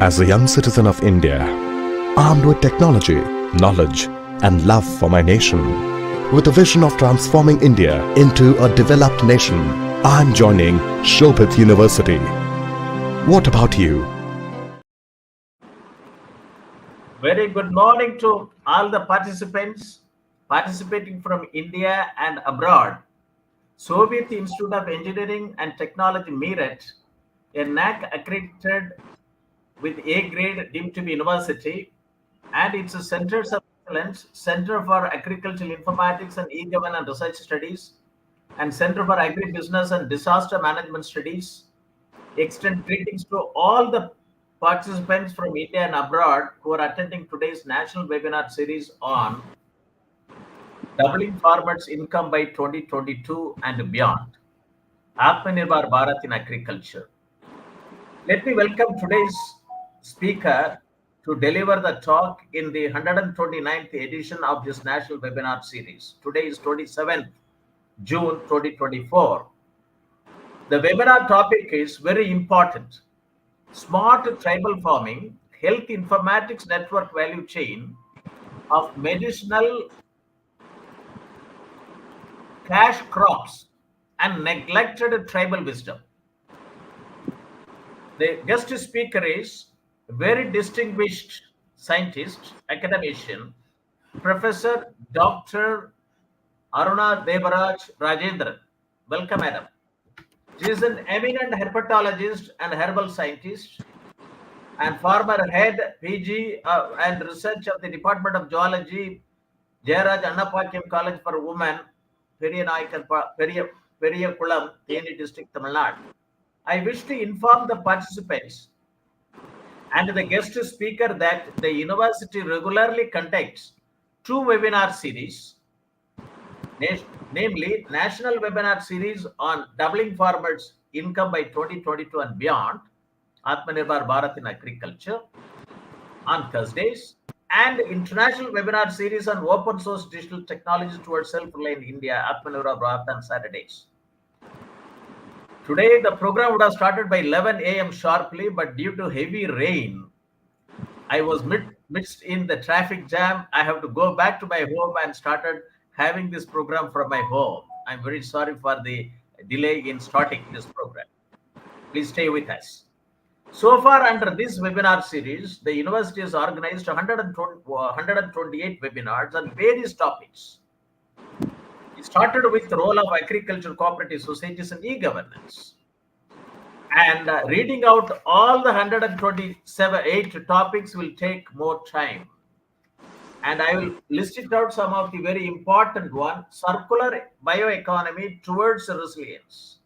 As a young citizen of India, armed with technology, knowledge, and love for my nation, with a vision of transforming India into a developed nation, I'm joining Shobhit University. What about you? Very good morning to all the participants participating from India and abroad. Soviet Institute of Engineering and Technology Meerut, a NAC accredited with A grade deemed to be university, and its centers of excellence, Center for Agricultural Informatics and E-Governance Research Studies, and Center for Agribusiness and Disaster Management Studies, extend greetings to all the participants from India and abroad who are attending today's national webinar series on doubling farmers' income by 2022 and beyond, Atmanirbhar Bharat in agriculture. Let me welcome today's speaker to deliver the talk in the 129th edition of this national webinar series. Today is 27th June 2024. The webinar topic is very important. Smart tribal farming, health informatics network value chain of medicinal cash crops and neglected tribal wisdom. The guest speaker is a very distinguished scientist, academician, Professor Dr. Aruna Devaraj Rajendran. Welcome, madam. She is an eminent herpetologist and herbal scientist and former head PG and research of the Department of Zoology, Jayaraj Annapackiam College for Women, Periyakulam, Theni district, Tamilnadu. I wish to inform the participants and the guest speaker that the university regularly conducts two webinar series, namely National Webinar Series on Doubling Farmers' Income by 2022 and Beyond, Atmanirbhar Bharat in Agriculture, on Thursdays, and International Webinar Series on Open Source Digital Technologies towards Self-Reliant India, Atmanirbhar Bharat, on Saturdays. Today, the program would have started by 11 a.m. sharply, but due to heavy rain, I was mixed in the traffic jam. I have to go back to my home and started having this program from my home. I'm very sorry for the delay in starting this program. Please stay with us. So far, under this webinar series, the university has organized 128 webinars on various topics. It started with the role of agricultural cooperative societies and e-governance. And reading out all the 128 topics will take more time. And I will list it out some of the very important one: circular bioeconomy towards resilience,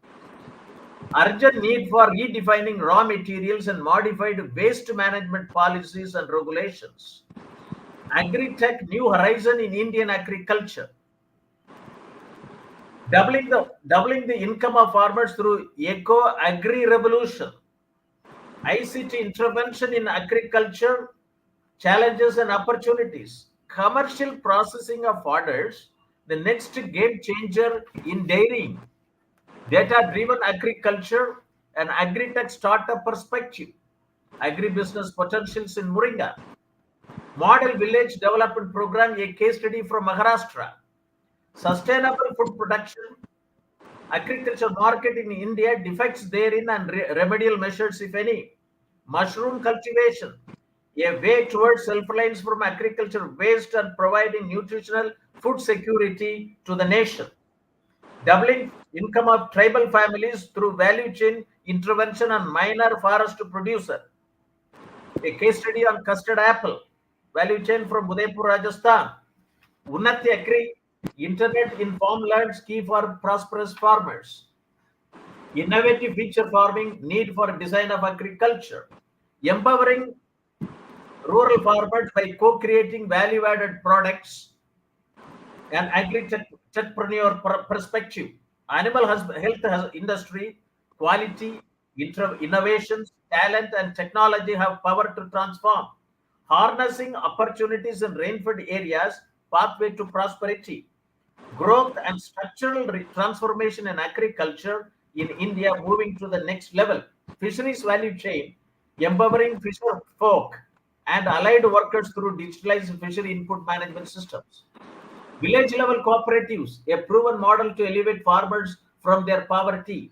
urgent need for redefining raw materials and modified waste management policies and regulations, agri-tech new horizon in Indian agriculture, doubling the income of farmers through eco-agri revolution, ICT intervention in agriculture, challenges and opportunities, commercial processing of orders, the next game changer in dairying, data-driven agriculture, and agri-tech startup perspective, agribusiness potentials in Moringa, model village development program, a case study from Maharashtra, sustainable food production, agriculture market in India, defects therein and remedial measures, if any, mushroom cultivation, a way towards self-reliance from agriculture waste and providing nutritional food security to the nation, doubling income of tribal families through value chain intervention on minor forest producer, a case study on custard apple, value chain from Udaipur, Rajasthan, Unnati Agri, internet in farmlands key for prosperous farmers, innovative feature farming, need for design of agriculture, empowering rural farmers by co-creating value-added products and agri-techpreneur perspective, animal health industry, quality, innovations, talent and technology have power to transform, harnessing opportunities in rainfed areas, pathway to prosperity, growth and structural transformation in agriculture in India moving to the next level, fisheries value chain, empowering fisher folk and allied workers through digitalized fishery input management systems. Village level cooperatives, a proven model to elevate farmers from their poverty.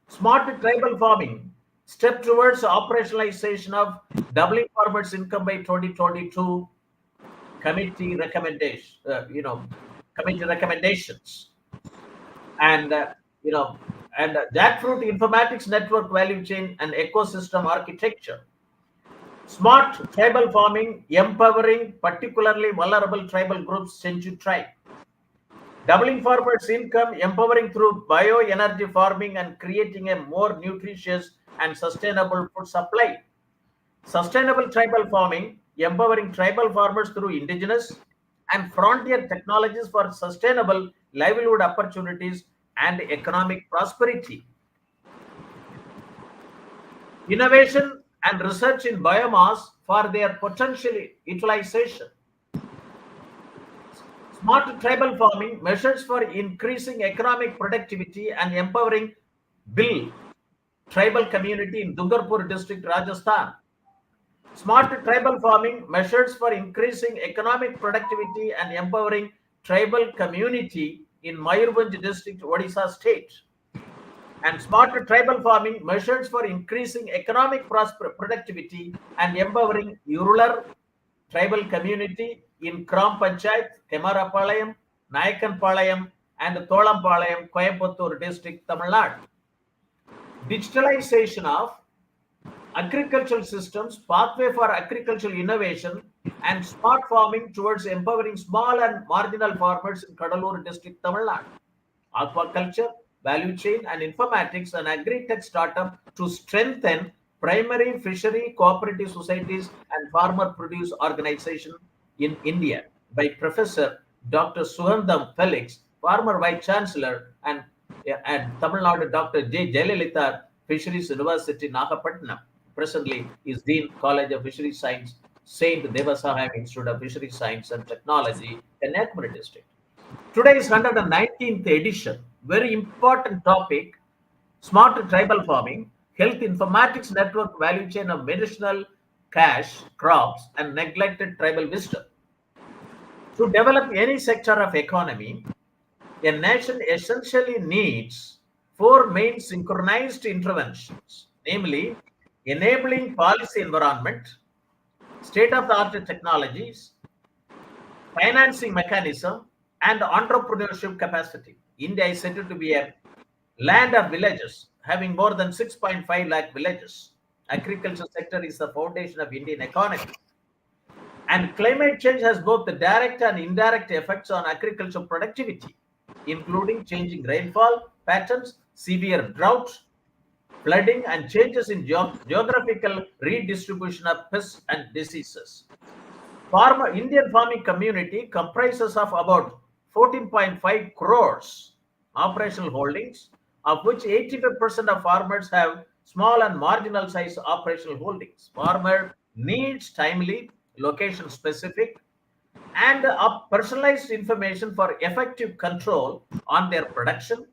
Smart tribal farming, step towards operationalization of doubling farmers' income by 2022. Committee recommendation, committee recommendations, and jackfruit informatics network value chain and ecosystem architecture. Smart tribal farming, empowering particularly vulnerable tribal groups, Senju tribe. Doubling farmers' income, empowering through bioenergy farming and creating a more nutritious and sustainable food supply. Sustainable tribal farming, empowering tribal farmers through indigenous and frontier technologies for sustainable livelihood opportunities and economic prosperity. Innovation and research in biomass for their potential utilization. Smart tribal farming, measures for increasing economic productivity and empowering Bill tribal community in Dungarpur district, Rajasthan. Smart tribal farming, measures for increasing economic productivity and empowering tribal community in Mayurbhanj district, Odisha state. And smart tribal farming, measures for increasing economic productivity and empowering rural tribal community in Kram Panchayat, Kemarapalayam, Nayakanpalayam, and Tholampalayam, Coimbatore district, Tamil Nadu. Digitalization of agricultural systems, pathway for agricultural innovation, and smart farming towards empowering small and marginal farmers in Kadalur district, Tamil Nadu. Aquaculture, value chain, and informatics and agri-tech startup to strengthen primary fishery cooperative societies and farmer produce organization in India by Professor Dr. Suhandam Felix, former Vice Chancellor, and Tamil Nadu Dr. J. Jayalalitha, Fisheries University, Nagapattinam. Presently is Dean College of Fisheries Science, Saint Devasahayam Institute of Fisheries Science and Technology, Kanyakumari district. Today is 119th edition. Very important topic: smart tribal farming, health informatics network value chain of medicinal, cash, crops, and neglected tribal wisdom. To develop any sector of economy, a nation essentially needs four main synchronized interventions, namely enabling policy environment, state-of-the-art technologies, financing mechanism, and entrepreneurship capacity. India is said to be a land of villages, having more than 6.5 lakh villages. Agriculture sector is the foundation of Indian economy. And climate change has both the direct and indirect effects on agricultural productivity, including changing rainfall patterns, severe drought, flooding, and changes in geographical redistribution of pests and diseases. Indian farming community comprises of about 14.5 crores operational holdings, of which 85% of farmers have small and marginal size operational holdings. Farmer needs timely, location specific, and personalized information for effective control on their production,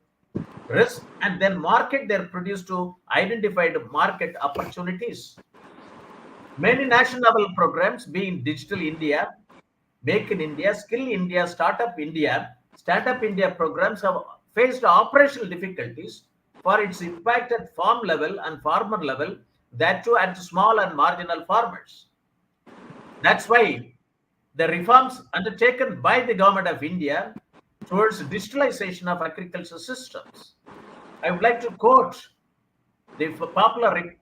risk, and then market their produce to identified market opportunities. Many national programs, being Digital India, Make in India, Skill India, Startup India programs have faced operational difficulties for its impact at farm level and farmer level, that too at small and marginal farmers. That's why the reforms undertaken by the government of India towards digitalization of agricultural systems. I would like to quote the popular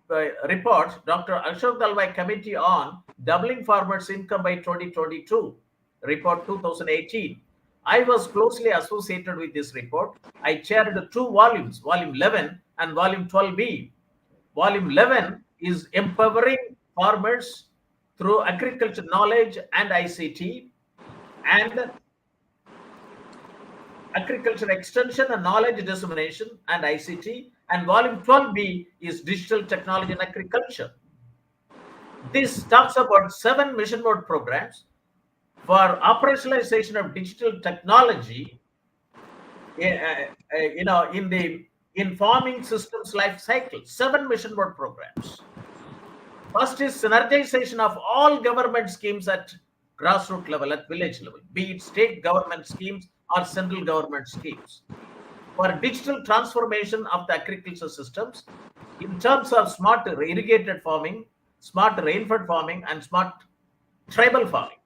report, Dr. Ashok Dalwai Committee on Doubling Farmers' Income by 2022, report 2018. I was closely associated with this report. I chaired the two volumes, volume 11 and volume 12B. Volume 11 is empowering farmers through agriculture knowledge and ICT, and agriculture extension and knowledge dissemination and ICT, and volume 12B is digital technology and agriculture. This talks about 7 mission mode programs for operationalization of digital technology in farming systems life cycle. 7 mission mode programs. First is synergization of all government schemes at grassroots level, at village level, be it state government schemes or central government schemes, for digital transformation of the agriculture systems in terms of smart irrigated farming, smart rainfed farming, and smart tribal farming.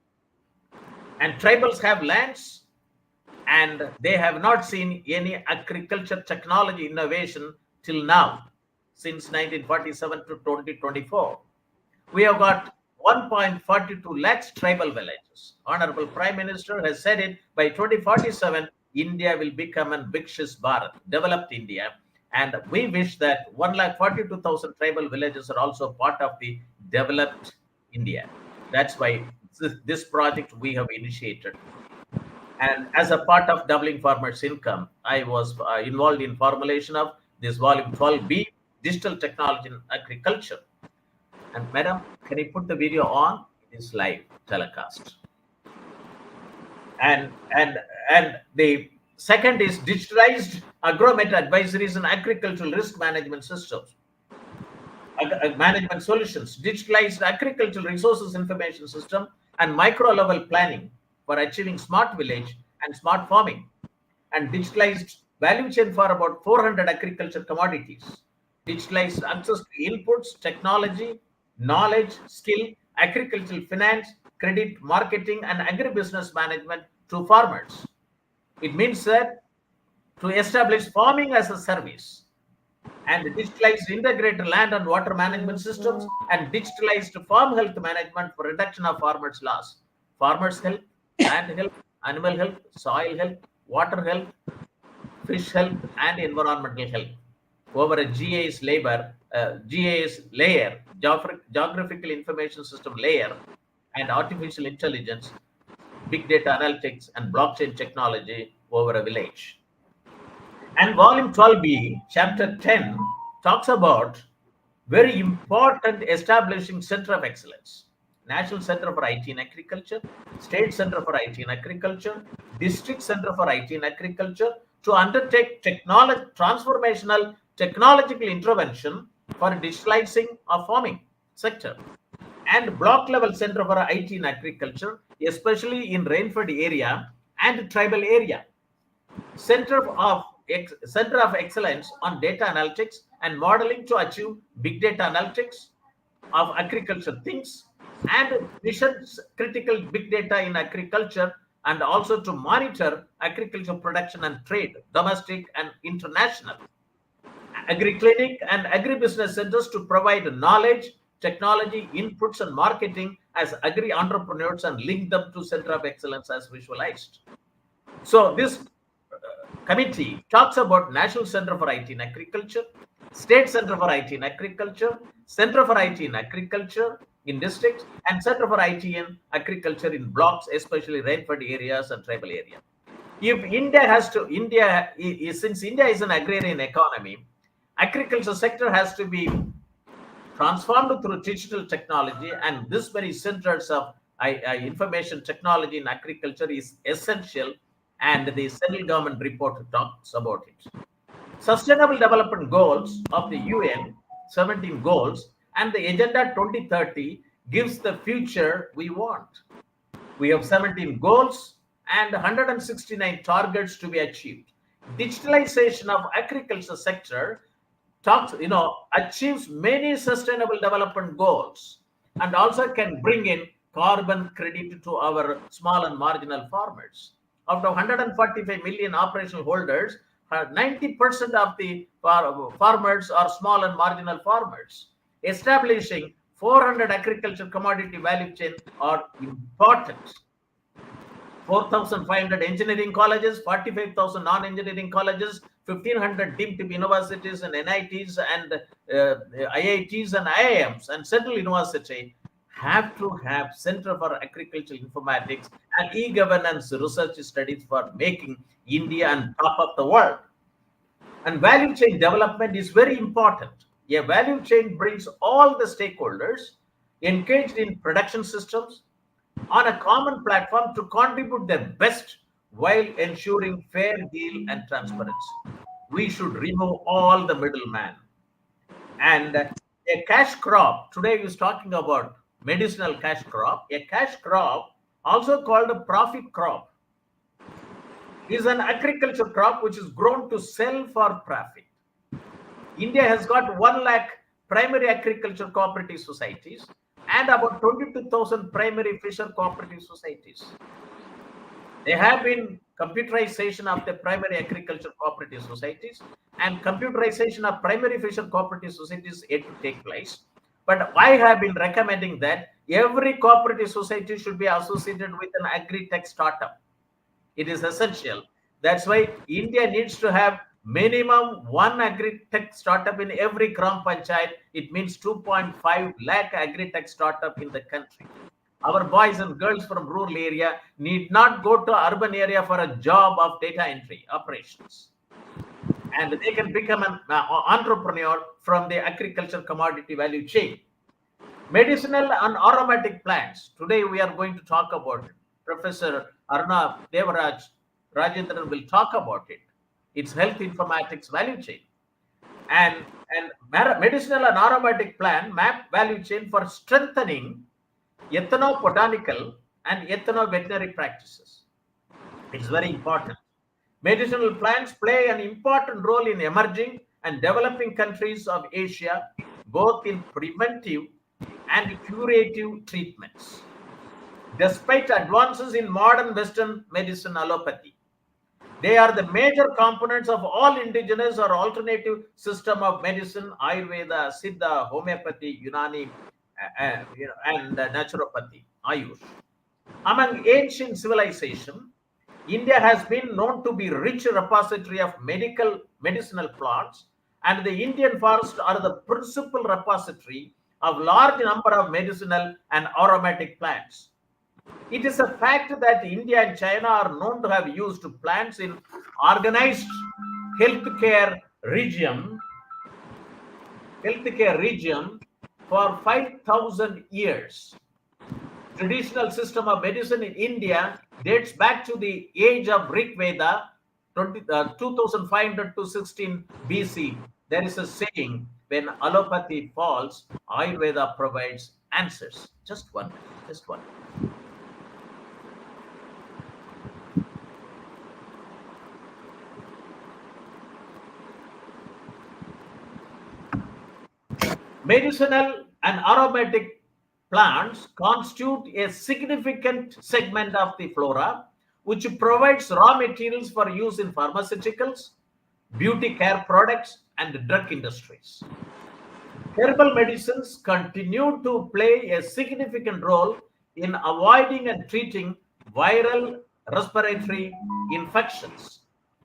And tribals have lands and they have not seen any agriculture technology innovation till now, since 1947 to 2024. We have got 1.42 lakhs tribal villages. Honorable Prime Minister has said it, by 2047, India will become a Vikshis Bharat, developed India. And we wish that 1,42,000 tribal villages are also part of the developed India. That's why this project we have initiated. And as a part of doubling farmers' income, I was involved in formulation of this volume 12B, Digital Technology in Agriculture. And madam, can you put the video on? It is live telecast. And the second is digitalized agromet advisories and agricultural risk management systems. Management solutions, digitalized agricultural resources information system, and micro level planning for achieving smart village and smart farming, and digitalized value chain for about 400 agriculture commodities, digitalized access to inputs, technology, knowledge, skill, agricultural finance, credit, marketing, and agribusiness management to farmers. It means that to establish farming as a service, and digitalized integrated land and water management systems, and digitalized farm health management for reduction of farmers' loss, farmers' health, land health, animal health, soil health, water health, fish health, and environmental health over a GIS layer, geographical information system layer, and artificial intelligence, big data analytics, and blockchain technology over a village. And volume 12B, chapter 10, talks about very important establishing center of excellence. National Center for IT in Agriculture, State Center for IT in Agriculture, District Center for IT in Agriculture, to undertake transformational technological intervention for digitalizing of farming sector, and block level center for IT in agriculture, especially in rainfed area and tribal area, center of excellence on data analytics and modeling to achieve big data analytics of agriculture things, and missions critical big data in agriculture, and also to monitor agriculture production and trade, domestic and international. Agri-clinic and agribusiness centers to provide knowledge, technology, inputs, and marketing as agri-entrepreneurs and link them to Center of Excellence as visualized. So this committee talks about National Center for IT in Agriculture, State Center for IT in Agriculture, Center for IT in Agriculture in districts, and Center for IT in Agriculture in blocks, especially rainfed areas and tribal areas. If since India is an agrarian economy, agriculture sector has to be transformed through digital technology, and this very centers of information technology in agriculture is essential, and the central government report talks about it. Sustainable Development Goals of the UN, 17 goals, and the Agenda 2030 gives the future we want. We have 17 goals and 169 targets to be achieved. Digitalization of agriculture sector achieves many sustainable development goals, and also can bring in carbon credit to our small and marginal farmers. Out of 145 million operational holders, 90% of the farmers are small and marginal farmers. Establishing 400 agriculture commodity value chain are important. 4,500 engineering colleges, 45,000 non-engineering colleges, 1,500 deemed to be universities and NITs and IITs and IIMs and Central University have to have Center for Agricultural Informatics and e-governance research studies for making India on top of the world. And value chain development is very important. A value chain brings all the stakeholders engaged in production systems on a common platform to contribute their best while ensuring fair deal and transparency. We should remove all the middleman. And A cash crop, today is talking about medicinal cash crop. A cash crop, also called a profit crop, is an agriculture crop which is grown to sell for profit. India has got 1 lakh primary agriculture cooperative societies and about 22,000 primary fisher cooperative societies. There have been computerization of the primary agriculture cooperative societies, and computerization of primary fisher cooperative societies yet to take place. But I have been recommending that every cooperative society should be associated with an agri-tech startup. It is essential. That's why India needs to have minimum 1 agri-tech startup in every Gram Panchayat. It means 2.5 lakh agri-tech startup in the country. Our boys and girls from rural area need not go to urban area for a job of data entry operations. And they can become an entrepreneur from the agriculture commodity value chain. Medicinal and aromatic plants. Today we are going to talk about it. Professor Aruna, Devaraj, Rajendran will talk about it. It's health informatics value chain. And medicinal and aromatic plant map value chain for strengthening ethnobotanical and ethno-veterinary practices. It's very important. Medicinal plants play an important role in emerging and developing countries of Asia, both in preventive and curative treatments. Despite advances in modern Western medicine allopathy, they are the major components of all indigenous or alternative system of medicine, Ayurveda, Siddha, homeopathy, Unani, and naturopathy, Ayush. Among ancient civilization, India has been known to be rich repository of medicinal plants, and the Indian forests are the principal repository of large number of medicinal and aromatic plants. It is a fact that India and China are known to have used plants in organized healthcare region for 5,000 years. Traditional system of medicine in India dates back to the age of Rig Veda, 2500 to 16 BC. There is a saying, when allopathy falls, Ayurveda provides answers. Just one. Medicinal and aromatic plants constitute a significant segment of the flora, which provides raw materials for use in pharmaceuticals, beauty care products, and drug industries. Herbal medicines continue to play a significant role in avoiding and treating viral respiratory infections.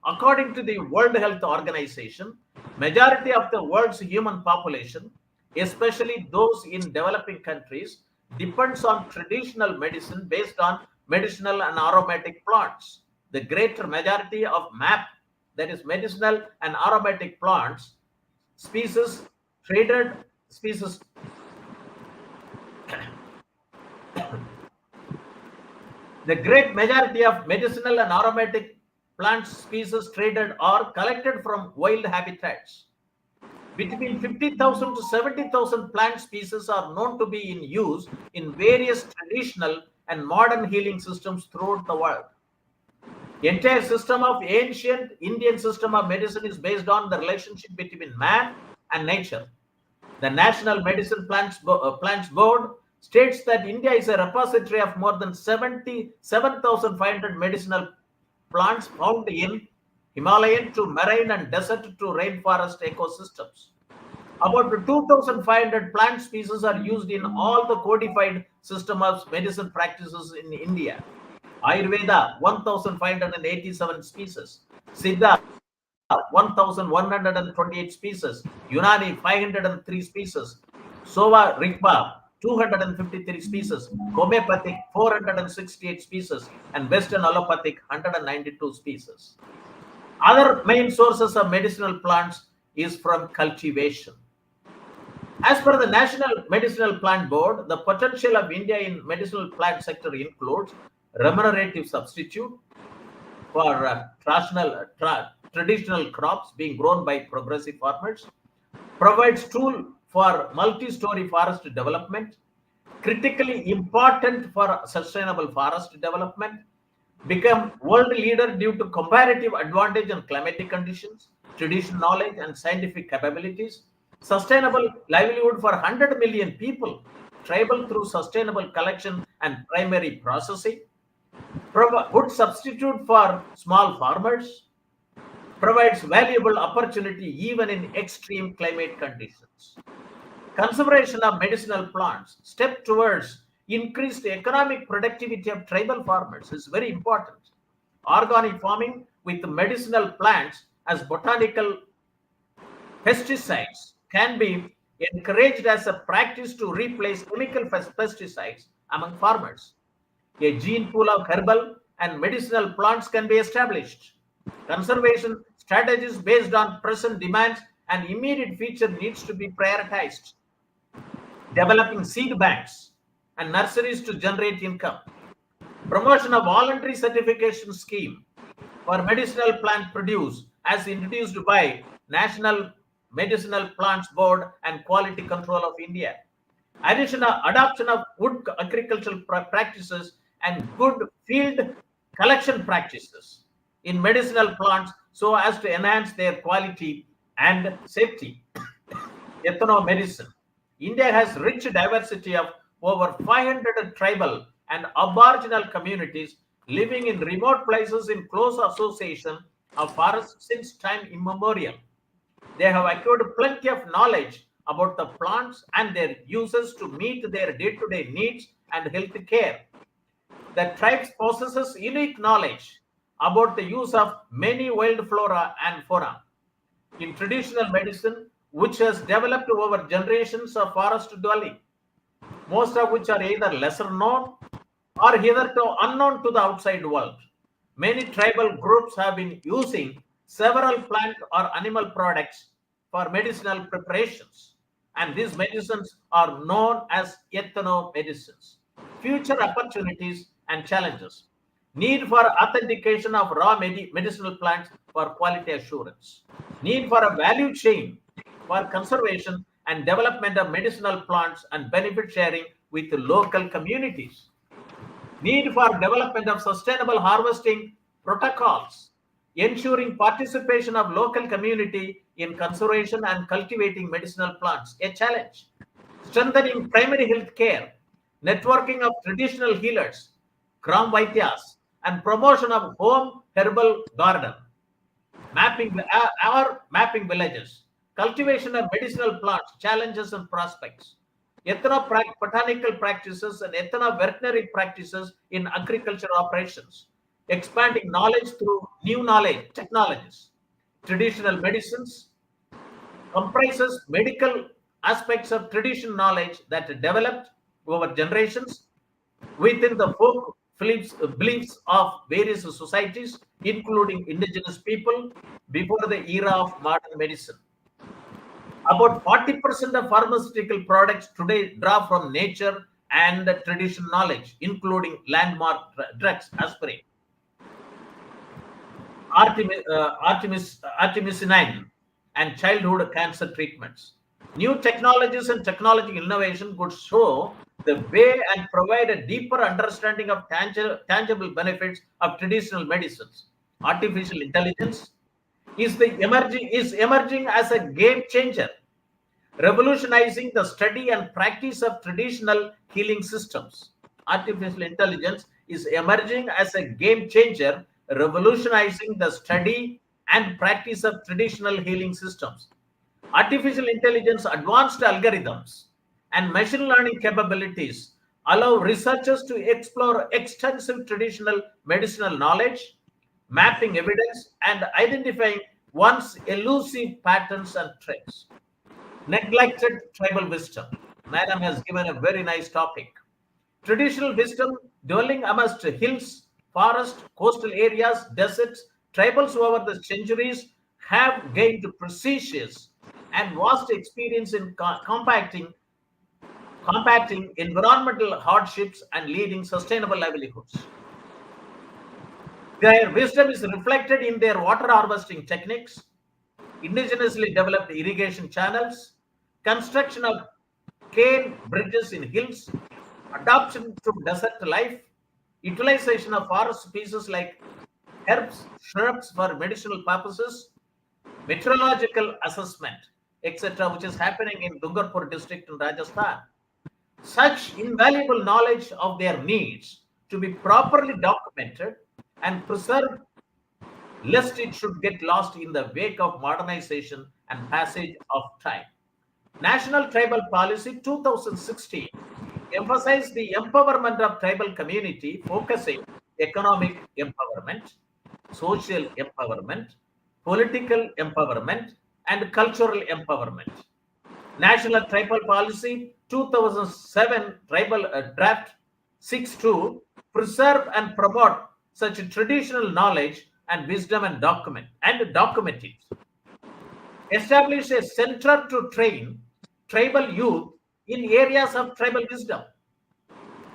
According to the World Health Organization, majority of the world's human population, especially those in developing countries, depends on traditional medicine based on medicinal and aromatic plants. The greater majority of MAP, that is medicinal and aromatic plants, species traded species the great majority of medicinal and aromatic plant species traded are collected from wild habitats. Between 50,000 to 70,000 plant species are known to be in use in various traditional and modern healing systems throughout the world. The entire system of ancient Indian system of medicine is based on the relationship between man and nature. The National Medicine Plants Board states that India is a repository of more than 77,500 medicinal plants found in Himalayan to marine and desert to rainforest ecosystems. About 2,500 plant species are used in all the codified system of medicine practices in India. Ayurveda, 1,587 species. Siddha, 1,128 species. Unani, 503 species. Sova Rigpa, 253 species. Homeopathic, 468 species. And Western allopathic, 192 species. Other main sources of medicinal plants is from cultivation. As per the National Medicinal Plant Board, the potential of India in medicinal plant sector includes remunerative substitute for traditional crops being grown by progressive farmers, provides tool for multi-story forest development, critically important for sustainable forest development, become world leader due to comparative advantage in climatic conditions, traditional knowledge and scientific capabilities, sustainable livelihood for 100 million people, tribal through sustainable collection and primary processing, good substitute for small farmers, provides valuable opportunity even in extreme climate conditions. Conservation of medicinal plants, step towards increased economic productivity of tribal farmers is very important. Organic farming with medicinal plants as botanical pesticides can be encouraged as a practice to replace chemical pesticides among farmers. A gene pool of herbal and medicinal plants can be established. Conservation strategies based on present demands and immediate future needs to be prioritized. Developing seed banks and nurseries to generate income. Promotion of voluntary certification scheme for medicinal plant produce as introduced by National Medicinal Plants Board and Quality Control of India. Adoption of good agricultural practices and good field collection practices in medicinal plants so as to enhance their quality and safety. Ethnomedicine. India has rich diversity of over 500 tribal and aboriginal communities living in remote places in close association of forests since time immemorial. They have acquired plenty of knowledge about the plants and their uses to meet their day-to-day needs and health care. The tribe possesses unique knowledge about the use of many wild flora and fauna. In traditional medicine, which has developed over generations of forest dwelling, most of which are either lesser known or hitherto unknown to the outside world. Many tribal groups have been using several plant or animal products for medicinal preparations, and these medicines are known as ethnomedicines. Future opportunities and challenges. Need for authentication of raw medicinal plants for quality assurance. Need for a value chain for conservation and development of medicinal plants and benefit sharing with the local communities. Need for development of sustainable harvesting protocols, ensuring participation of local community in conservation and cultivating medicinal plants, a challenge. Strengthening primary health care, networking of traditional healers, Gram Vaidyas, and promotion of home herbal garden, mapping villages, cultivation of medicinal plants, challenges and prospects, botanical practices and ethno-veterinary practices in agriculture operations, expanding knowledge through new knowledge technologies. Traditional medicines comprises medical aspects of traditional knowledge that are developed over generations within the folk beliefs of various societies, including indigenous people, before the era of modern medicine. About 40% of pharmaceutical products today draw from nature and traditional knowledge, including landmark drugs, aspirin, artemisinin, and childhood cancer treatments. New technologies and technology innovation could show the way and provide a deeper understanding of tangible benefits of traditional medicines. Artificial intelligence is emerging as a game changer, revolutionizing the study and practice of traditional healing systems. Artificial intelligence is emerging as a game changer, revolutionizing the study and practice of traditional healing systems. Artificial intelligence advanced algorithms and machine learning capabilities allow researchers to explore extensive traditional medicinal knowledge, mapping evidence, and identifying once elusive patterns and trends. Neglected tribal wisdom. Madam has given a very nice topic. Traditional wisdom dwelling amongst hills, forests, coastal areas, deserts, tribals over the centuries have gained precious and vast experience in combating environmental hardships and leading sustainable livelihoods. Their wisdom is reflected in their water harvesting techniques, indigenously developed irrigation channels, construction of cane bridges in hills, adoption to desert life, utilization of forest species like herbs, shrubs for medicinal purposes, meteorological assessment, etc., which is happening in Dungarpur district in Rajasthan. Such invaluable knowledge of their needs to be properly documented and preserved, lest it should get lost in the wake of modernization and passage of time. National Tribal Policy 2016 emphasized the empowerment of tribal community, focusing economic empowerment, social empowerment, political empowerment, and cultural empowerment. National Tribal Policy 2007 Tribal Draft 6.2 preserve and promote such traditional knowledge and wisdom and document it. Establish a center to train tribal youth in areas of tribal wisdom.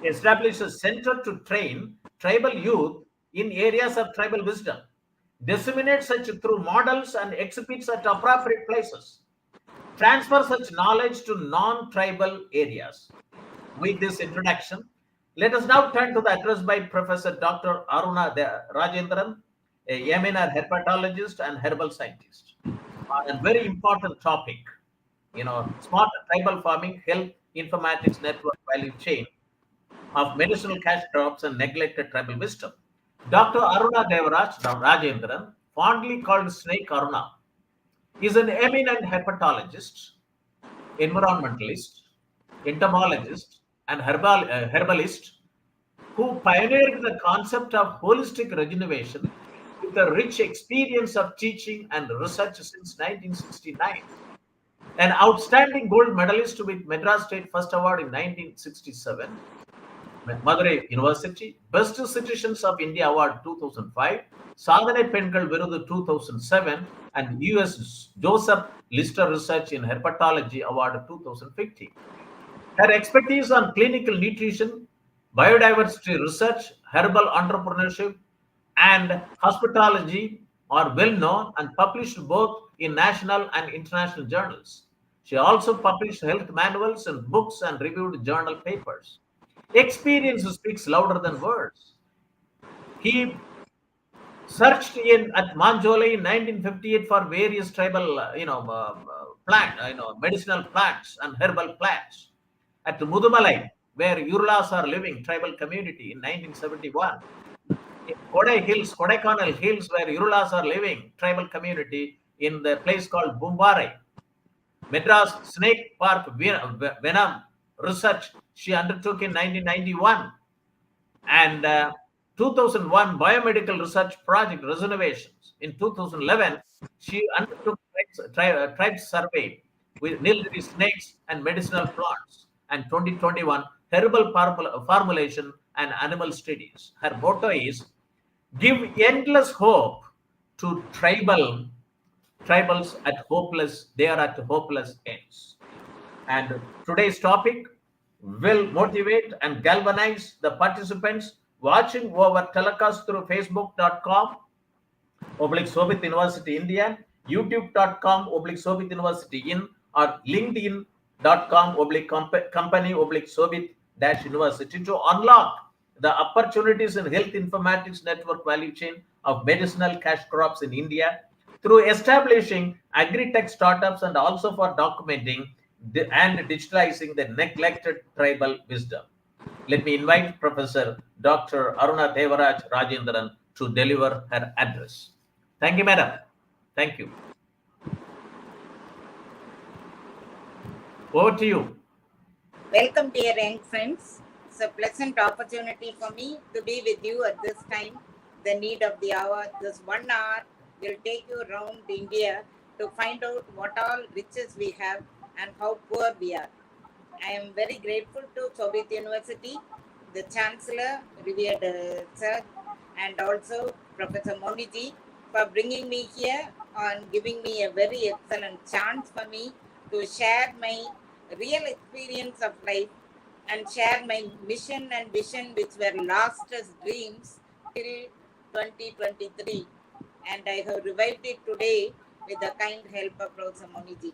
Establish a center to train tribal youth in areas of tribal wisdom. Disseminate such through models and exhibits at appropriate places. Transfer such knowledge to non-tribal areas. With this introduction, let us now turn to the address by Professor Dr. Aruna Rajendran, a eminent herpetologist and herbal scientist, on a very important topic, smart tribal farming, health, informatics network value chain of medicinal cash crops and neglected tribal wisdom. Dr. Aruna Devaraj Rajendran, fondly called Snake Aruna, is an eminent herpetologist, environmentalist, entomologist, and herbalist who pioneered the concept of holistic regeneration with a rich experience of teaching and research since 1969. An outstanding gold medalist with Madras State First Award in 1967, Madurai University, Best Citizens of India Award 2005, Sadhane Penkal Virudu 2007, and US Joseph Lister Research in Herpetology Award 2015. Her expertise on clinical nutrition, biodiversity research, herbal entrepreneurship, and hospitality are well known and published both in national and international journals. She also published health manuals and books and reviewed journal papers. Experience speaks louder than words. He searched at Manjoli in 1958 for various tribal, medicinal plants and herbal plants. At Mudumalai, where Urulas are living, tribal community in 1971. In Kodaikanal Hills, where Urulas are living, tribal community in the place called Bumbare. Madras Snake Park Venom research she undertook in 1991, and 2001 biomedical research project reservations. In 2011, she undertook tribe survey with nilgiri snakes and medicinal plants, and 2021 herbal formulation and animal studies. Her motto is give endless hope to tribals at hopeless, they are at hopeless ends. And today's topic will motivate and galvanize the participants watching over telecast through facebook.com/Shobhit University India, youtube.com/Shobhit University in, or linkedin.com/company/Shobhit-University to unlock the opportunities in health informatics network value chain of medicinal cash crops in India through establishing agri-tech startups and also for documenting and digitalizing the neglected tribal wisdom. Let me invite Professor Dr. Aruna Devaraj Rajendran to deliver her address. Thank you, Madam. Thank you. Over to you. Welcome, dear young friends. It's a pleasant opportunity for me to be with you at this time, the need of the hour. This 1 hour will take you around India to find out what all riches we have and how poor we are. I am very grateful to Shobhit University, the Chancellor, revered Sir, and also Professor Moni for bringing me here and giving me a very excellent chance for me to share my real experience of life and share my mission and vision which were lost as dreams till 2023. And I have revived it today with the kind help of Professor Moni.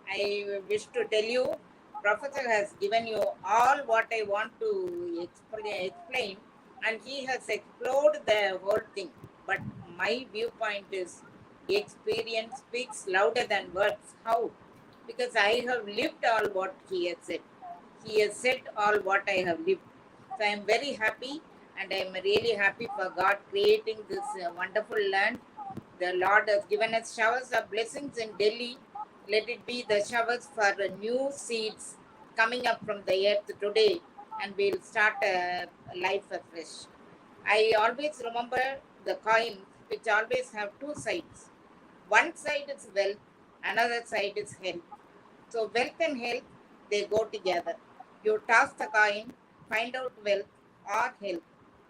I wish to tell you, Professor has given you all what I want to explain, and he has explored the whole thing. But my viewpoint is experience speaks louder than words. How? Because I have lived all what he has said. He has said all what I have lived. So I am very happy, and I am really happy for God creating this wonderful land. The Lord has given us showers of blessings in Delhi. Let it be the showers for new seeds coming up from the earth today, and we'll start a life afresh. I always remember the coins which always have two sides. One side is wealth, another side is health. So wealth and health, they go together. You toss the coin, find out wealth or health.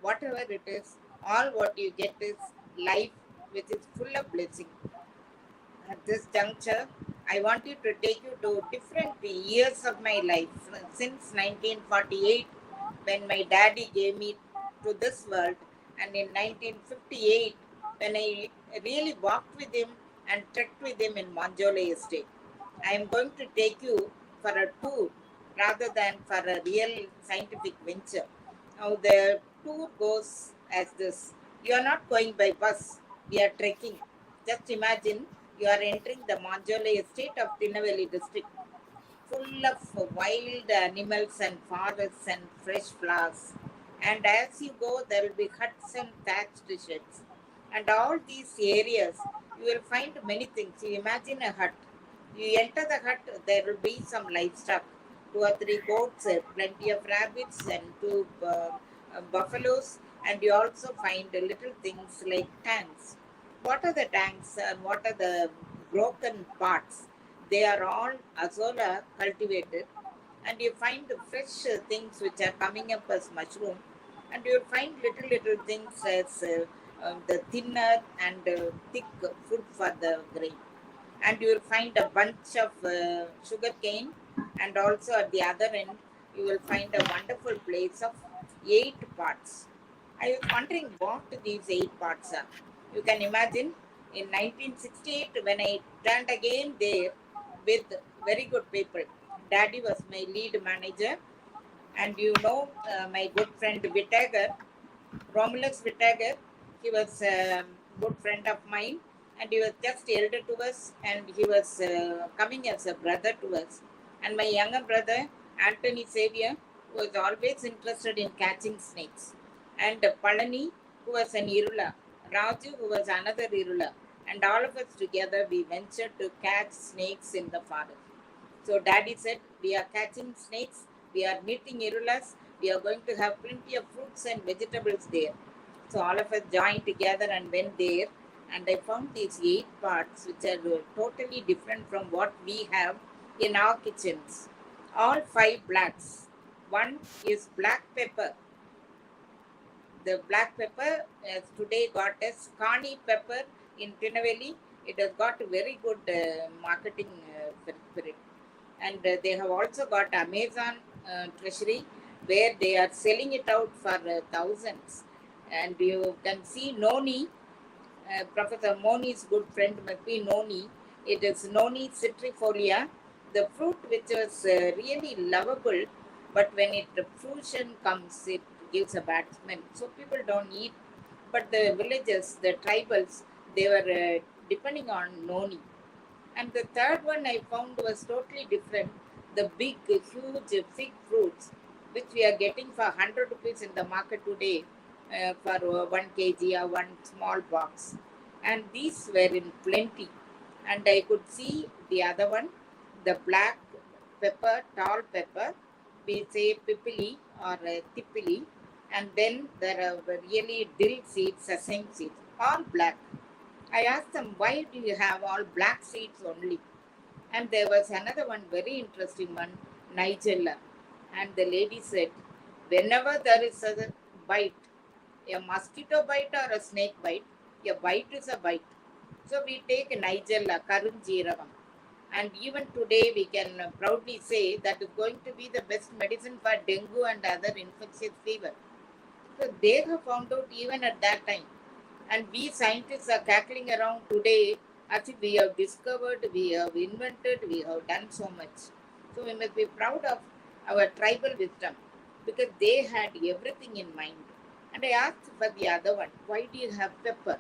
Whatever it is, all what you get is life which is full of blessing. At this juncture, I want you to take you to different years of my life. Since 1948, when my daddy gave me to this world, and in 1958, when I really walked with him and trekked with him in Manjole Estate. I am going to take you for a tour rather than for a real scientific venture. Now, the tour goes as this: you are not going by bus, we are trekking. Just imagine you are entering the Manjole estate of Tinnavelli district, full of wild animals and forests and fresh flowers. And as you go, there will be huts and thatched sheds. And all these areas, you will find many things. You imagine a hut. You enter the hut, there will be some livestock, 2 or 3 goats, plenty of rabbits, and 2 buffaloes. And you also find little things like tanks. What are the tanks and what are the broken parts? They are all azolla cultivated, and you find the fresh things which are coming up as mushroom, and you find little things as the thinner and thick food for the grain, and you will find a bunch of sugar cane, and also at the other end you will find a wonderful place of 8 parts. I was wondering what these 8 parts are. You can imagine in 1968 when I turned again there with very good people. Daddy was my lead manager, and my good friend Vitager, Romulus Vitager, he was a good friend of mine, and he was just elder to us, and he was coming as a brother to us. And my younger brother, Anthony Xavier, was always interested in catching snakes, and Palani, who was an Irula, Raju, who was another Irula, and all of us together we ventured to catch snakes in the forest. So Daddy said, we are catching snakes, we are meeting Irulas, we are going to have plenty of fruits and vegetables there. So all of us joined together and went there, and I found these 8 parts which are totally different from what we have in our kitchens. All 5 blacks. One is black pepper. The black pepper has today got as Kani pepper in Tinnavelli. It has got very good marketing spirit. And they have also got Amazon treasury where they are selling it out for thousands. And you can see Noni, Professor Moni's good friend must be Noni. It is Noni citrifolia, the fruit which was really lovable, but when fruition comes, it gives a bad smell. So people don't eat. But the villagers, the tribals, they were depending on Noni. And the third one I found was totally different. The big, huge fig fruits, which we are getting for 100 rupees in the market today for 1 kg or 1 small box. And these were in plenty. And I could see the other one, the black pepper, tall pepper, we say pipili or tipili. And then there are really dill seeds, sesame seeds, all black. I asked them, why do you have all black seeds only? And there was another one, very interesting one, Nigella. And the lady said, whenever there is a bite, a mosquito bite or a snake bite, a bite is a bite. So we take Nigella, Karunjeeravam. And even today we can proudly say that is going to be the best medicine for dengue and other infectious fever. So they have found out even at that time. And we scientists are cackling around today Actually, we have discovered, we have invented, we have done so much. So we must be proud of our tribal wisdom because they had everything in mind. And I asked for the other one, why do you have pepper?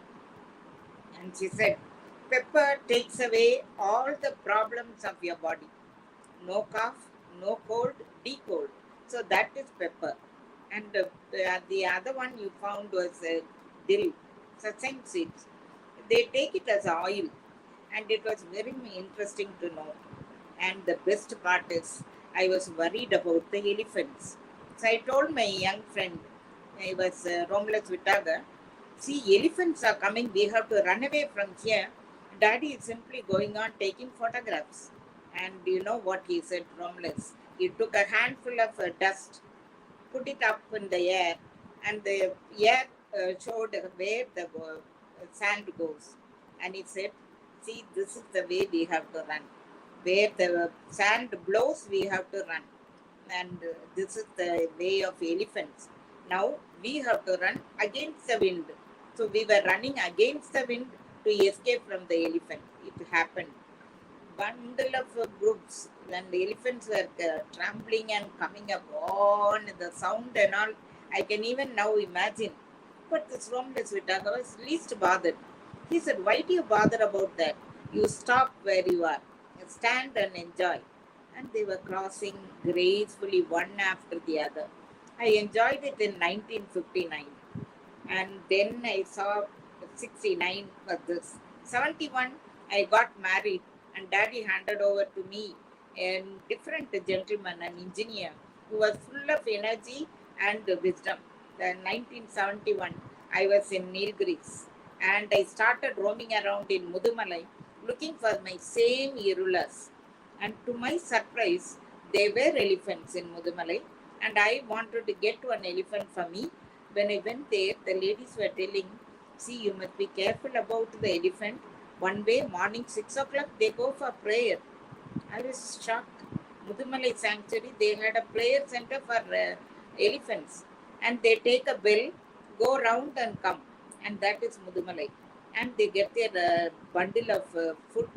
And she said, pepper takes away all the problems of your body. No cough, no cold, cold. So that is pepper. And the other one you found was dill, sesame seeds. They take it as oil, and it was very interesting to know. And the best part is, I was worried about the elephants. So I told my young friend, I was Romulus Vitaga, see, elephants are coming, we have to run away from here. Daddy is simply going on taking photographs. And you know what he said, Romulus? He took a handful of dust, put it up in the air, and the air showed where the sand goes. And he said, see, this is the way we have to run. Where the sand blows, we have to run. And this is the way of elephants. Now we have to run against the wind. So we were running against the wind to escape from the elephant. It happened. Bundle of groups, and the elephants were trampling and coming up on the sound and all. I can even now imagine. But this Romulus Vitaga was least bothered. He said, why do you bother about that? You stop where you are. Stand and enjoy. And they were crossing gracefully one after the other. I enjoyed it in 1959. And then I saw 69 was this. 71, I got married, and Daddy handed over to me a different gentleman, an engineer, who was full of energy and wisdom. Then 1971, I was in Nilgiris, and I started roaming around in Mudumalai looking for my same Irulas. And to my surprise, there were elephants in Mudumalai, and I wanted to get to an elephant for me. When I went there, the ladies were telling, see, you must be careful about the elephant. One way, morning 6 o'clock, they go for prayer. I was shocked. Mudumalai Sanctuary, they had a prayer center for elephants. And they take a bell, go round and come. And that is Mudumalai. And they get their bundle of food,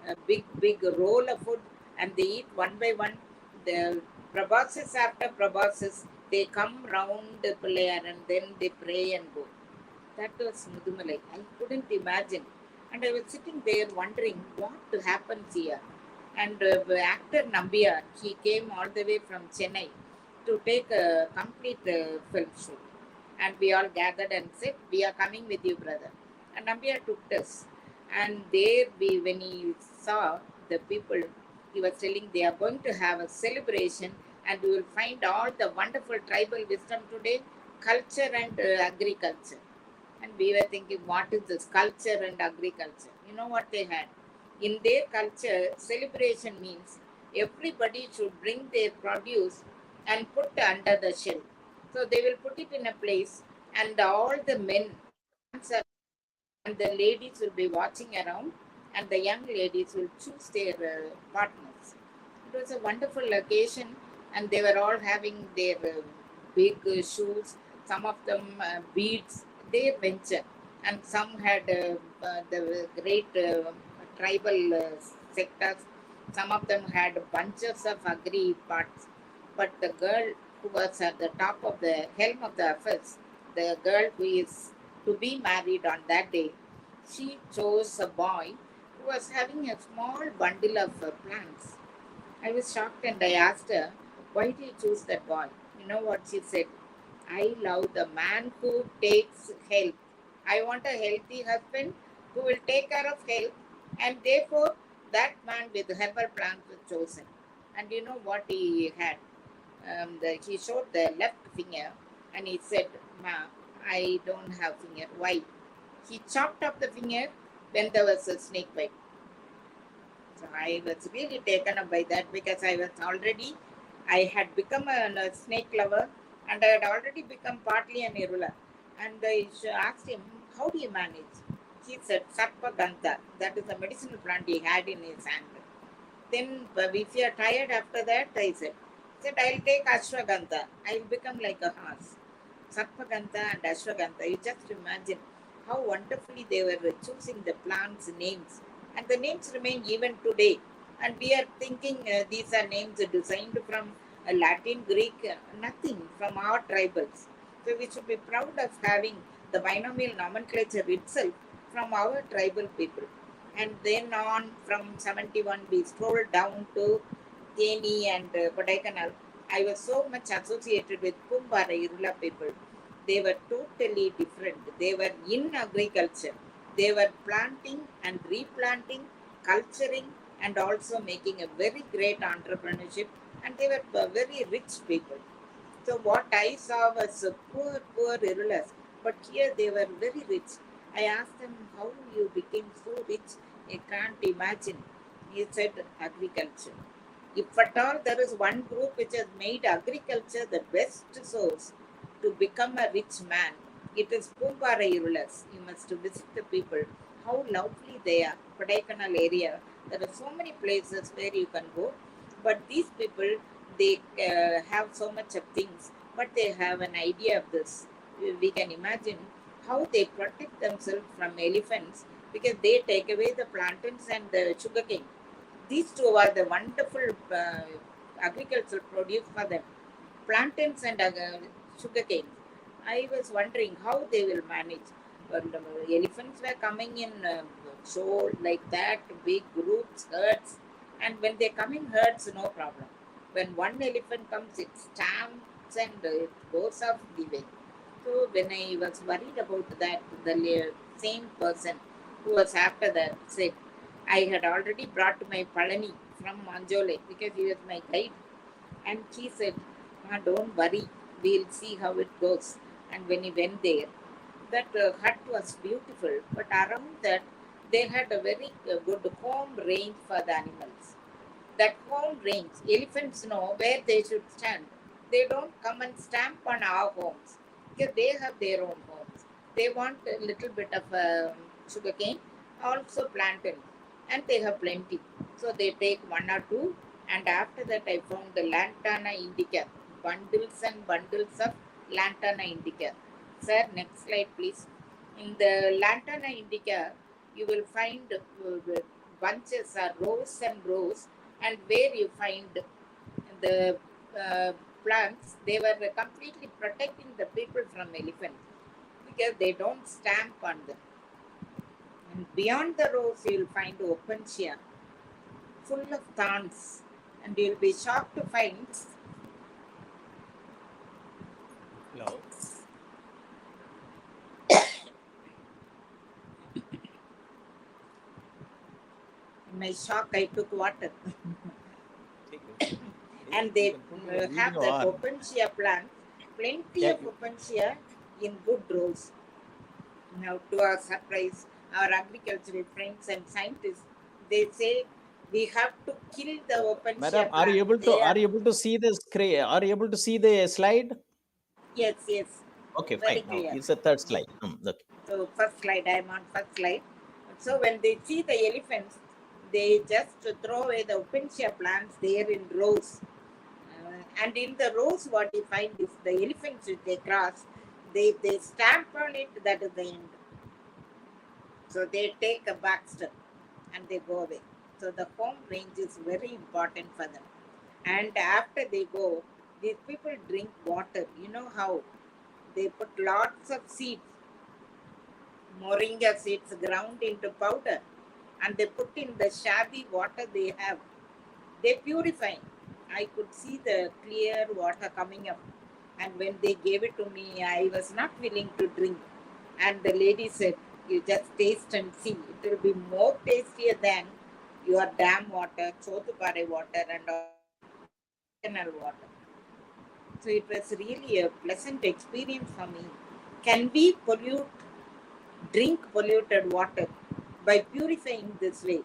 a big roll of food, and they eat one by one. The Prabhasis after Prabhasis, they come round the prayer and then they pray and go. That was Mudumalai. I couldn't imagine. And I was sitting there wondering what happens here. And actor Nambiar, he came all the way from Chennai to take a complete film shoot. And we all gathered and said, we are coming with you, brother. And Nambiar took us. And there, when he saw the people, he was telling they are going to have a celebration and we will find all the wonderful tribal wisdom today, culture and agriculture. And we were thinking, what is this culture and agriculture? You know what they had? In their culture, celebration means everybody should bring their produce and put under the shell. So they will put it in a place and all the men dance and the ladies will be watching around and the young ladies will choose their partners. It was a wonderful occasion and they were all having their big shoes, some of them beads, their venture, and some had the great tribal sectors, some of them had bunches of agri parts, but the girl who was at the top of the helm of the affairs, the girl who is to be married on that day, she chose a boy who was having a small bundle of plants. I was shocked and I asked her, why did you choose that boy? You know what she said? I love the man who takes health. I want a healthy husband who will take care of health, and therefore that man with herbal plants was chosen. And you know what he had? He showed the left finger and he said, Ma, I don't have finger. Why? He chopped off the finger when there was a snake bite. So I was really taken up by that because I had become a snake lover and I had already become partly an Irula. And I asked him, how do you manage? He said, Sarpagantha. That is a medicinal plant he had in his hand. Then, if you are tired after that, I said, I'll take Ashwagandha. I'll become like a horse. Sarpagantha and Ashwagandha. You just imagine how wonderfully they were choosing the plants' names And the names remain even today. And we are thinking these are names designed from Latin, Greek, nothing from our tribals. So we should be proud of having the binomial nomenclature itself from our tribal people. And then on from 71, we strolled down to Theni and Kodaikanal. I was so much associated with Kumbara Irula people. They were totally different. They were in agriculture. They were planting and replanting, culturing, and also making a very great entrepreneurship. And they were very rich people. So what I saw was poor Irulas, but here they were very rich. I asked them how you became so rich. I can't imagine. He said agriculture. If at all there is one group which has made agriculture the best source to become a rich man, it is Pumbara Irulas. You must visit the people. How lovely they are. Kodaikanal area. There are so many places where you can go. But these people, they have so much of things, but they have an idea of this. We can imagine how they protect themselves from elephants because they take away the plantains and the sugarcane. These two are the wonderful agricultural produce for them, plantains and sugarcane. I was wondering how they will manage. But elephants were coming in show like that, big groups, herds, and when they come in herds, no problem. When one elephant comes, it stamps and it goes off the way. So when I was worried about that, the same person who was after that said, I had already brought my Palani from Manjole because he was my guide. And she said, "Ma, don't worry, we'll see how it goes." And when he went there, that hut was beautiful, but around that, they had a very good home range for the animals. That home range, elephants know where they should stand. They don't come and stamp on our homes because they have their own homes. They want a little bit of sugarcane, also plantain, and they have plenty. So they take one or two, and after that, I found the Lantana indica, bundles and bundles of Lantana indica. Sir, next slide, please. In the Lantana indica, you will find bunches are rows and rows, and where you find the plants, they were completely protecting the people from elephants because they don't stamp on them. And beyond the rows, you will find opensia full of thorns, and you'll be shocked to find. Hello. In my shock, I took water. And they have the opensia plant, plenty of opensia in good rows. Now, to our surprise, our agricultural friends and scientists, they say we have to kill the opensia Madam, plant. are you able to see the screen? Are you able to see the slide? Yes. Okay, very fine. clear. Now it's the third slide. Okay. So first slide, I am on first slide. So when they see the elephants, they just throw away the opensia plants there in rows. And in the rows, what you find is the elephants, which they cross, they stamp on it, that is the end. So they take a back step and they go away. So the home range is very important for them. And after they go, these people drink water. You know how? They put lots of seeds, moringa seeds ground into powder, and they put in the shabby water they have. They purify. I could see the clear water coming up. And when they gave it to me, I was not willing to drink. And the lady said, you just taste and see. It will be more tastier than your dam water, Chotupare water, and canal water. So it was really a pleasant experience for me. Can we drink polluted water by purifying this way?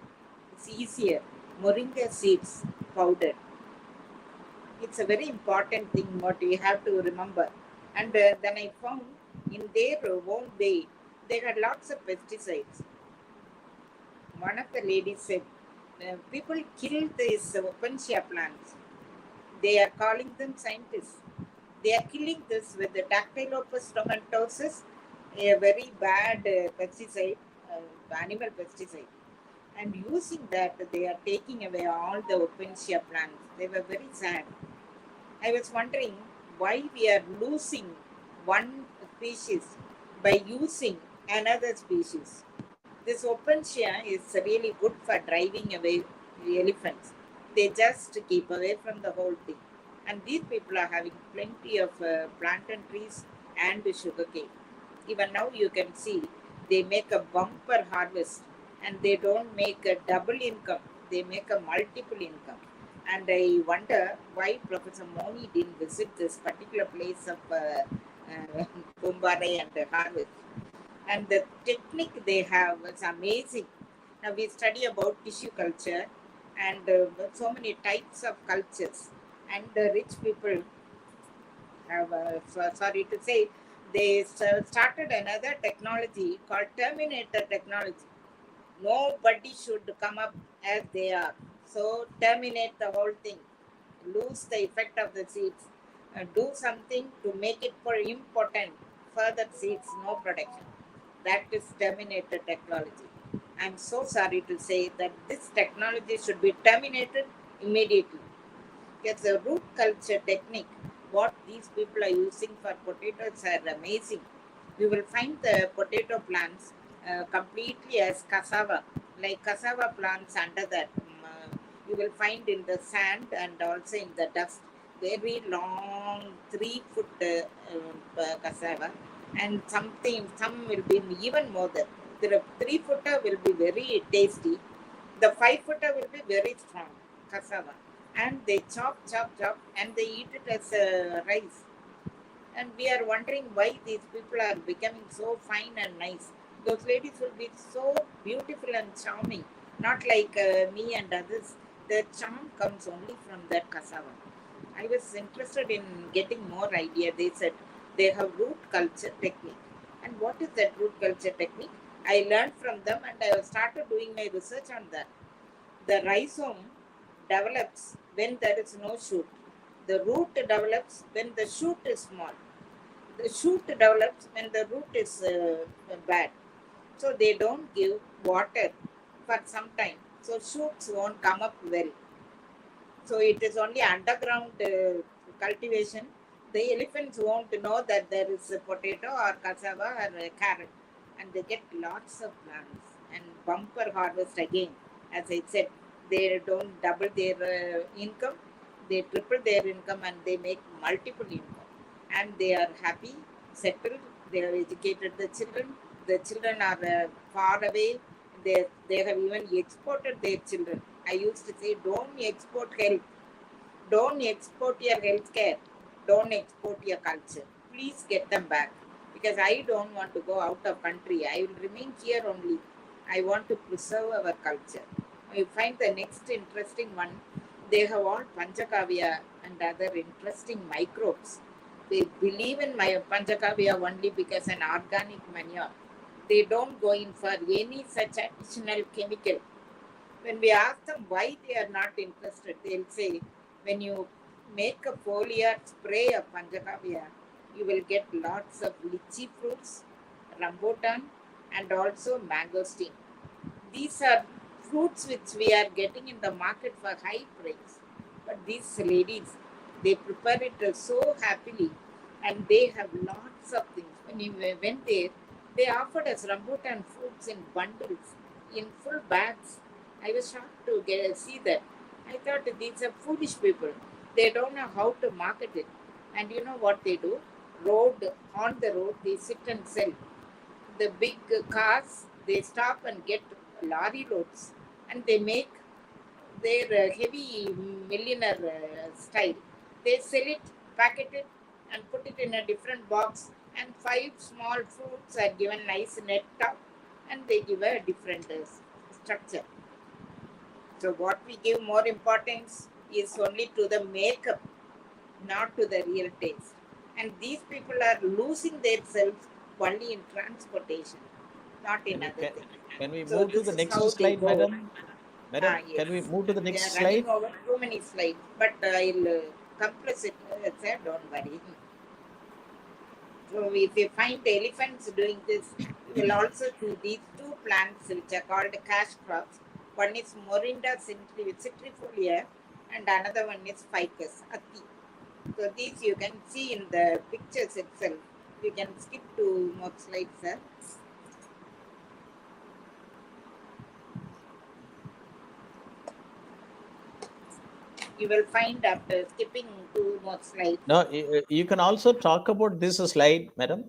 It's easier. Moringa seeds powder. It's a very important thing what we have to remember. And then I found in their own way, they had lots of pesticides. One of the ladies said, people kill these opensia plants. They are calling them scientists. They are killing this with the Dactylopus tomentosus, a very bad pesticide, animal pesticide. And using that, they are taking away all the opensia plants. They were very sad. I was wondering why we are losing one species by using another species. This opensia is really good for driving away the elephants. They just keep away from the whole thing. And these people are having plenty of plantain trees and sugarcane. Even now you can see they make a bumper harvest, and they don't make a double income, they make a multiple income. And I wonder why Professor Moni didn't visit this particular place of Kumbare and harvest. And the technique they have is amazing. Now we study about tissue culture and so many types of cultures, and the rich people have, sorry to say, they started another technology called Terminator technology. Nobody should come up as they are. So terminate the whole thing, lose the effect of the seeds, do something to make it for important, further seeds, no protection. That is terminated technology. I'm so sorry to say that this technology should be terminated immediately. It's a root culture technique. What these people are using for potatoes are amazing. You will find the potato plants completely as cassava, like cassava plants under that. You will find in the sand and also in the dust. Very long, 3 foot cassava, and some will be even more than. The 3 footer will be very tasty. The 5 footer will be very strong cassava, and they chop, and they eat it as rice. And we are wondering why these people are becoming so fine and nice. Those ladies will be so beautiful and charming, not like me and others. The charm comes only from that cassava. I was interested in getting more idea. They said they have root culture technique. And what is that root culture technique? I learned from them, and I started doing my research on that. The rhizome develops when there is no shoot. The root develops when the shoot is small. The shoot develops when the root is bad. So they don't give water for some time. So shoots won't come up well. So it is only underground cultivation. The elephants won't know that there is a potato or cassava or a carrot, and they get lots of plants and bumper harvest again. As I said, they don't double their income, they triple their income, and they make multiple income. And they are happy, settled, they have educated the children. The children are far away. They have even exported their children. I used to say, don't export health. Don't export your health care. Don't export your culture. Please get them back. Because I don't want to go out of country. I will remain here only. I want to preserve our culture. You find the next interesting one. They have all Panchakavya and other interesting microbes. They believe in my Panchakavya only because an organic manure. They don't go in for any such additional chemical. When we ask them why they are not interested, they'll say, when you make a foliar spray of Panchakavya, you will get lots of lychee fruits, rambutan, and also mangosteen. These are fruits which we are getting in the market for high price. But these ladies, they prepare it so happily, and they have lots of things. When we went there, they offered us rambutan fruits in bundles, in full bags. I was shocked to see that. I thought these are foolish people. They don't know how to market it. And you know what they do? On the road, they sit and sell. The big cars, they stop and get lorry loads, and they make their heavy millionaire style. They sell it, packet it, and put it in a different box, and 5 small fruits are given nice net top, and they give a different structure. So what we give more importance is only to the makeup, not to the real taste. And these people are losing themselves only in transportation, not in other things. Can we So move to this the is next how they slide, go. madam? Madam, Yes. can we move to the They next are running slide? over too many slides, but I'll compress it. Don't worry. So if you find elephants doing this, you will also see these 2 plants which are called cash crops. One is Morinda citrifolia and another one is Ficus, Atti. So these you can see in the pictures itself. You can skip to more slides, sir. You will find after skipping 2 more slides. No, you can also talk about this slide, madam.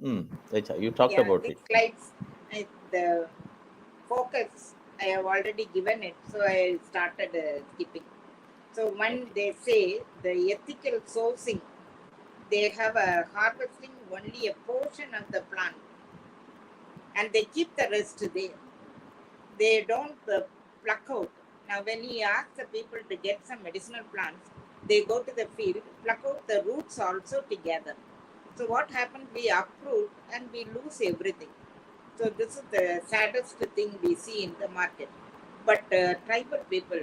You talked about These it. slides, the focus, I have already given it, so I started skipping. So when they say the ethical sourcing, they have a harvesting only a portion of the plant and they keep the rest there. They don't pluck out. Now, when you ask the people to get some medicinal plants, they go to the field, pluck out the roots also together. So what happens? We uproot and we lose everything. So this is the saddest thing we see in the market. But tribal people,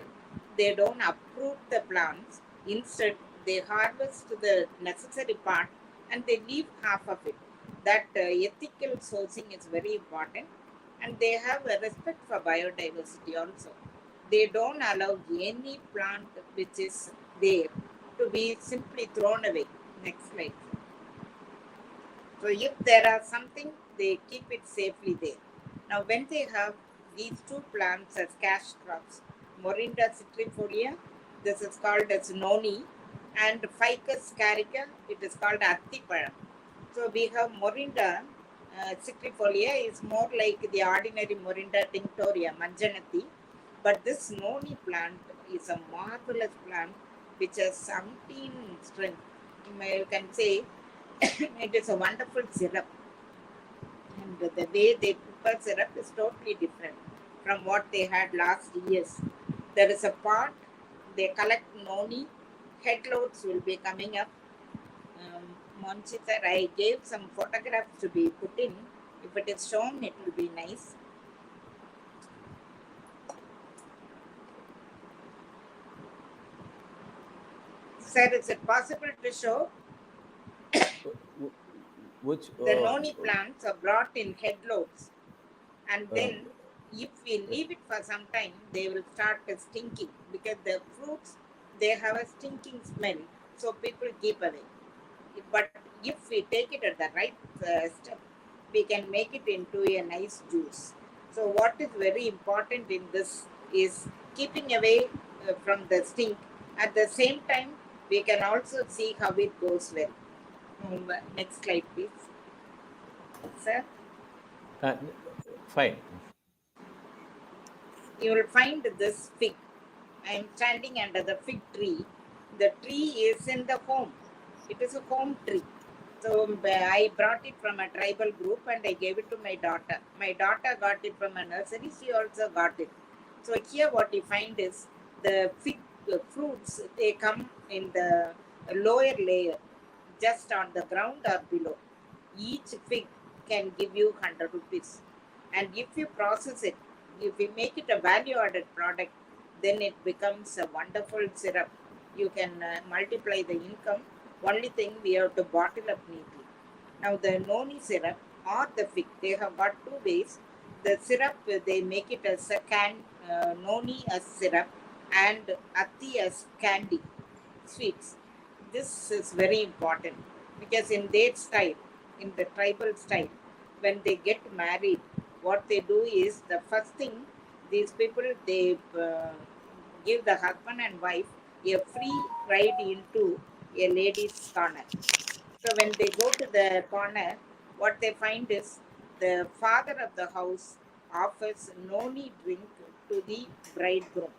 they don't uproot the plants. Instead, they harvest the necessary part and they leave half of it. That ethical sourcing is very important, and they have a respect for biodiversity also. They don't allow any plant which is there to be simply thrown away. Next slide. So if there are something, they keep it safely there. Now when they have these two plants as cash crops, Morinda citrifolia, this is called as Noni, and Ficus carica, it is called Attiparam. So we have Morinda citrifolia is more like the ordinary Morinda tinctoria, Manjanati, but this Noni plant is a marvelous plant which has 17 strength. You can say it is a wonderful syrup, and the way they prepare syrup is totally different from what they had last years. There is a part they collect Noni, headloads will be coming up. Monchi sir, I gave some photographs to be put in. If it is shown, it will be nice. Sir, is it possible to show? Which The Noni plants are brought in headloads, and then if we leave it for some time, they will start stinking because the fruits, they have a stinking smell, so people keep away. But if we take it at the right step, we can make it into a nice juice. So what is very important in this is keeping away from the stink. At the same time, we can also see how it goes well. Next slide, please. Sir? Fine. You will find this fig. I am standing under the fig tree. The tree is in the home. It is a home tree. So I brought it from a tribal group and I gave it to my daughter. My daughter got it from a nursery. She also got it. So here what you find is the fig fruits, they come in the lower layer, just on the ground or below. Each fig can give you 100 rupees. And if you process it, if you make it a value-added product, then it becomes a wonderful syrup. You can multiply the income. Only thing, we have to bottle up neatly. Now the Noni syrup or the fig, they have got two ways. The syrup, they make it as a Noni as syrup and Atti as candy, sweets. This is very important because in their style, in the tribal style, when they get married, what they do is the first thing, these people, they give the husband and wife a free ride into a lady's corner. So when they go to the corner, what they find is the father of the house offers Noni drink to the bridegroom,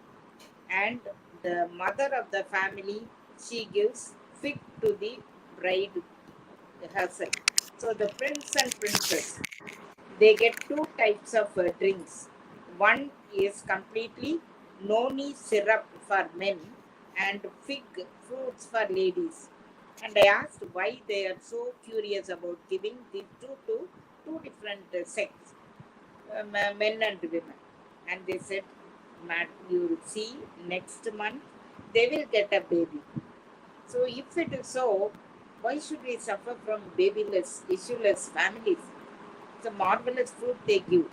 and the mother of the family, she gives fig to the bride herself. So the prince and princess, they get two types of drinks. One is completely Noni syrup for men and fig fruits for ladies. And I asked why they are so curious about giving these two to two different sects, men and women. And they said, Matt, you will see next month they will get a baby. So if it is so, why should we suffer from babyless, issueless families? It's a marvelous fruit they give.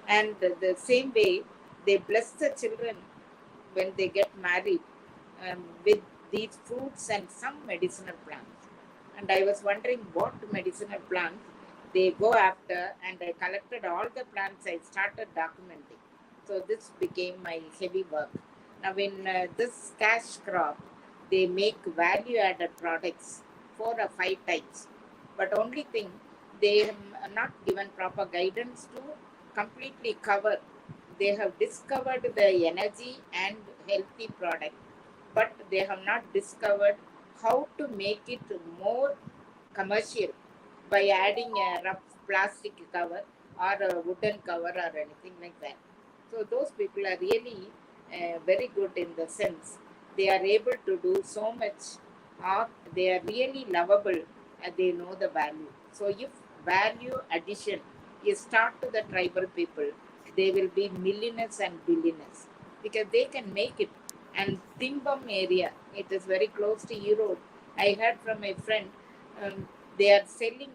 And the same way, they bless the children when they get married with these fruits and some medicinal plants. And I was wondering what medicinal plants they go after, and I collected all the plants. I started documenting. So this became my heavy work. Now in this cash crop, they make value-added products 4 or 5 types. But only thing, they have not given proper guidance to completely cover. They have discovered the energy and healthy product, but they have not discovered how to make it more commercial by adding a rough plastic cover or a wooden cover or anything like that. So those people are really very good in the sense they are able to do so much art. They are really lovable and they know the value. So if value addition is taught to the tribal people, they will be millionaires and billionaires because they can make it. And Timbam area, it is very close to Europe. I heard from a friend, um, they are selling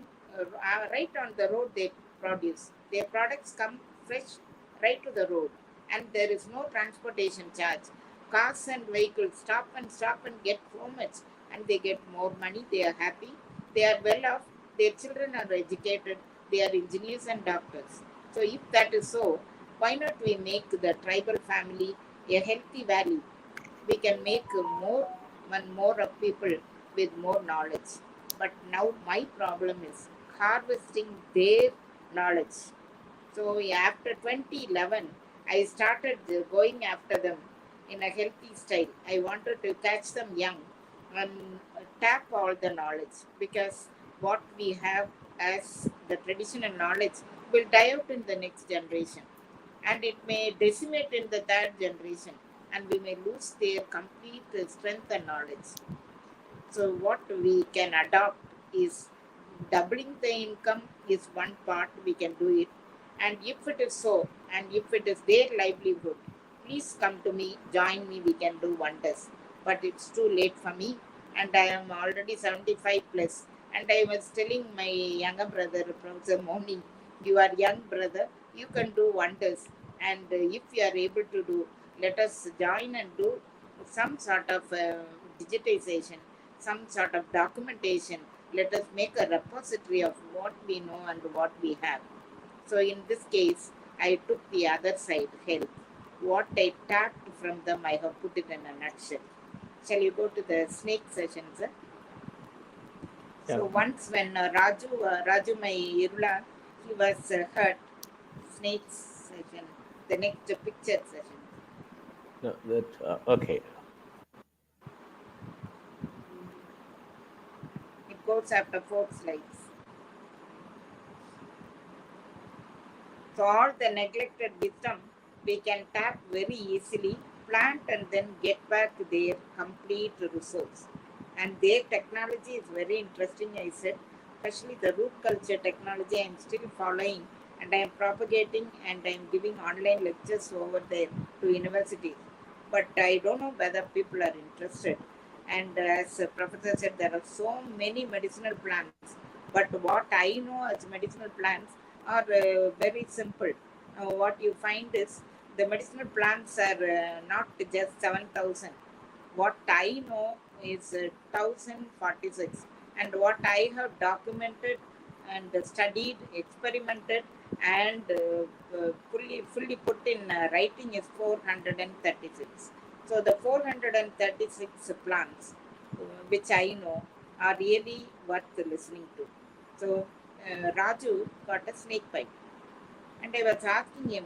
right on the road. They produce their products come fresh right to the road, and there is no transportation charge. Cars and vehicles stop and get so much, and they get more money. They are happy. They are well off. Their children are educated. They are engineers and doctors. So if that is so, why not we make the tribal family a healthy valley? We can make more and more of people with more knowledge. But now my problem is harvesting their knowledge. So after 2011, I started going after them in a healthy style. I wanted to catch them young and tap all the knowledge, because what we have as the traditional knowledge will die out in the next generation, and it may decimate in the third generation, and we may lose their complete strength and knowledge. So what we can adopt is doubling the income is one part we can do it. And if it is so, and if it is their livelihood, please come to me, join me, we can do wonders. But it's too late for me, and I am already 75 plus. And I was telling my younger brother, Professor Moni, you are young brother, you can do wonders. And if you are able to do, let us join and do some sort of digitization, some sort of documentation. Let us make a repository of what we know and what we have. So in this case, I took the other side, health. What I tapped from them, I have put it in a nutshell. Shall you go to the snake session, sir? Yeah. So once when Raju, my Irula, he was hurt, snake session, the next picture session. No, okay. It goes after 4 slides. So all the neglected wisdom we can tap very easily, plant and then get back their complete resource. And their technology is very interesting, I said, especially the root culture technology I am still following, and I am propagating, and I am giving online lectures over there to universities. But I don't know whether people are interested. And as a professor said, there are so many medicinal plants. But what I know as medicinal plants are very simple. What you find is the medicinal plants are not just 7,000. What I know is 1,046. And what I have documented and studied, experimented, and fully put in writing is 436. So the 436 plants, which I know, are really worth listening to. So Raju got a snake bite, and I was asking him,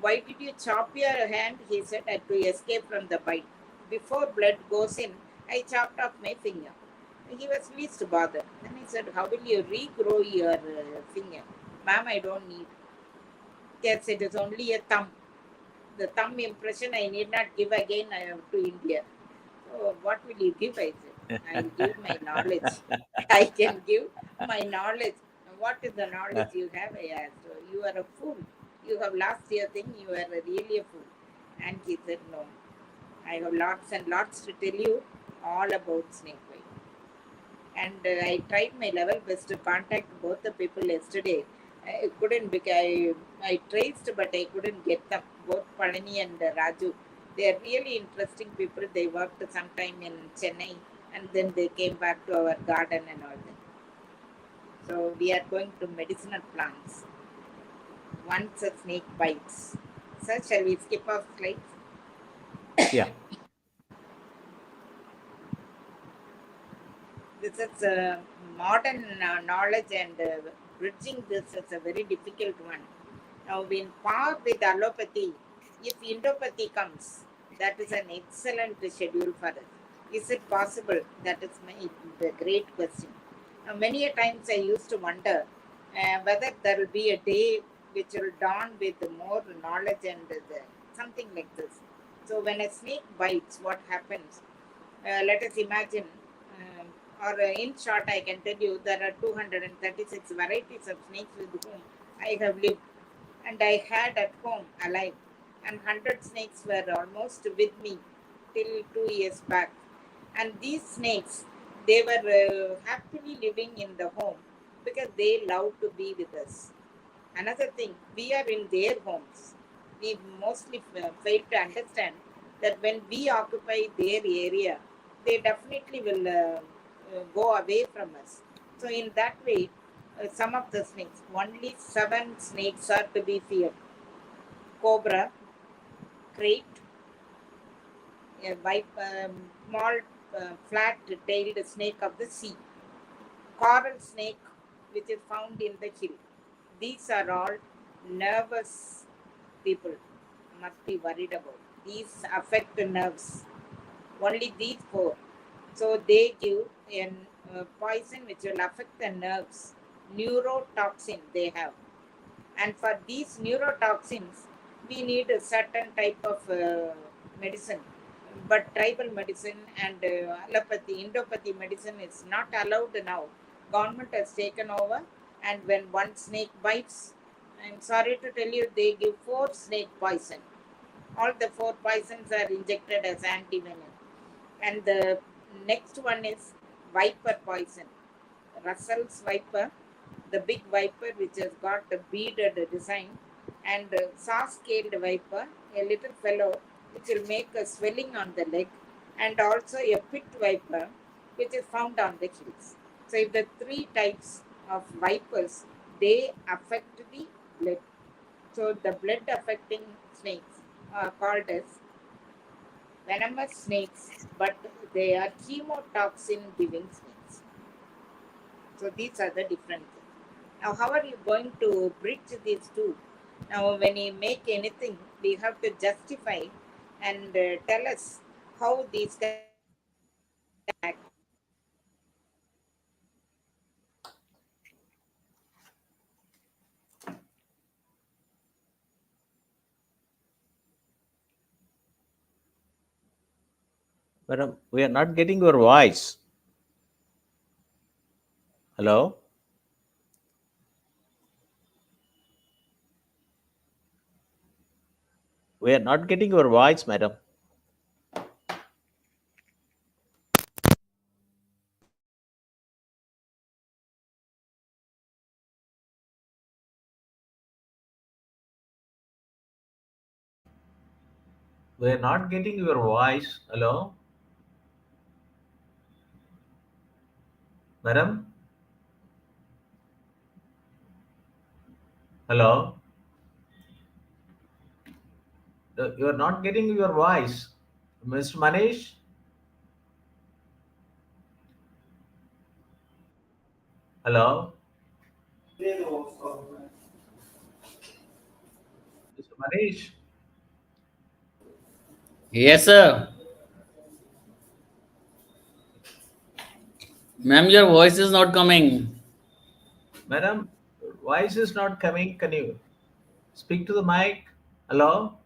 why did you chop your hand? He said, to escape from the bite. Before blood goes in, I chopped off my finger. He was least bothered. Then I said, how will you regrow your finger? Ma'am, I don't need. Yes, it is only a thumb. The thumb impression I need not give again to India. So what will you give? I said, I'll give my knowledge. I can give my knowledge. What is the knowledge you have? I asked. You are a fool. You have lost your thing. You are really a fool. And he said, no. I have lots and lots to tell you all about snake bite. And I tried my level best to contact both the people yesterday. I couldn't because I traced, but I couldn't get them. Both Palani and Raju, they are really interesting people. They worked sometime in Chennai, and then they came back to our garden and all that. So we are going to medicinal plants. Once a snake bites. Sir, shall we skip off slides? Yeah. This is modern knowledge, and bridging this is a very difficult one. Now, in par with allopathy, if endopathy comes, that is an excellent schedule for us. Is it possible? That is the great question. Now, many a times I used to wonder whether there will be a day which will dawn with more knowledge and something like this. So, when a snake bites, what happens? Let us imagine, in short, I can tell you there are 236 varieties of snakes with whom I have lived and I had at home alive, and 100 snakes were almost with me till 2 years back. And these snakes, they were happily living in the home because they love to be with us. Another thing, we are in their homes. We mostly fail to understand that when we occupy their area, they definitely will go away from us. So, in that way, some of the snakes, only 7 snakes are to be feared: cobra, crate, a small flat-tailed snake of the sea, coral snake, which is found in the hill. These are all nervous people must be worried about. These affect the nerves. Only these 4. So they give a poison which will affect the nerves. Neurotoxin they have. And for these neurotoxins, we need a certain type of medicine. But tribal medicine and allopathy, endopathy medicine is not allowed now. Government has taken over, and when one snake bites, I'm sorry to tell you, they give 4 snake poison. All the 4 poisons are injected as antivenom. And the next one is viper poison. Russell's viper, the big viper which has got a beaded design, and saw-scaled viper, a little fellow which will make a swelling on the leg, and also a pit viper which is found on the hills. So if the 3 types of vipers, they affect the blood. So the blood affecting snakes are called as venomous snakes, but they are chemotoxin giving snakes. So these are the differences. Now, how are you going to bridge these two? Now, when you make anything, we have to justify and tell us how these act. Madam, we are not getting your voice. Hello? We are not getting your voice, madam. We are not getting your voice. Hello? Madam? Hello? You are not getting your voice. Mr. Manish? Hello? Mr. Manish? Yes, sir. Ma'am, your voice is not coming. Madam, your voice is not coming. Can you speak to the mic? Hello?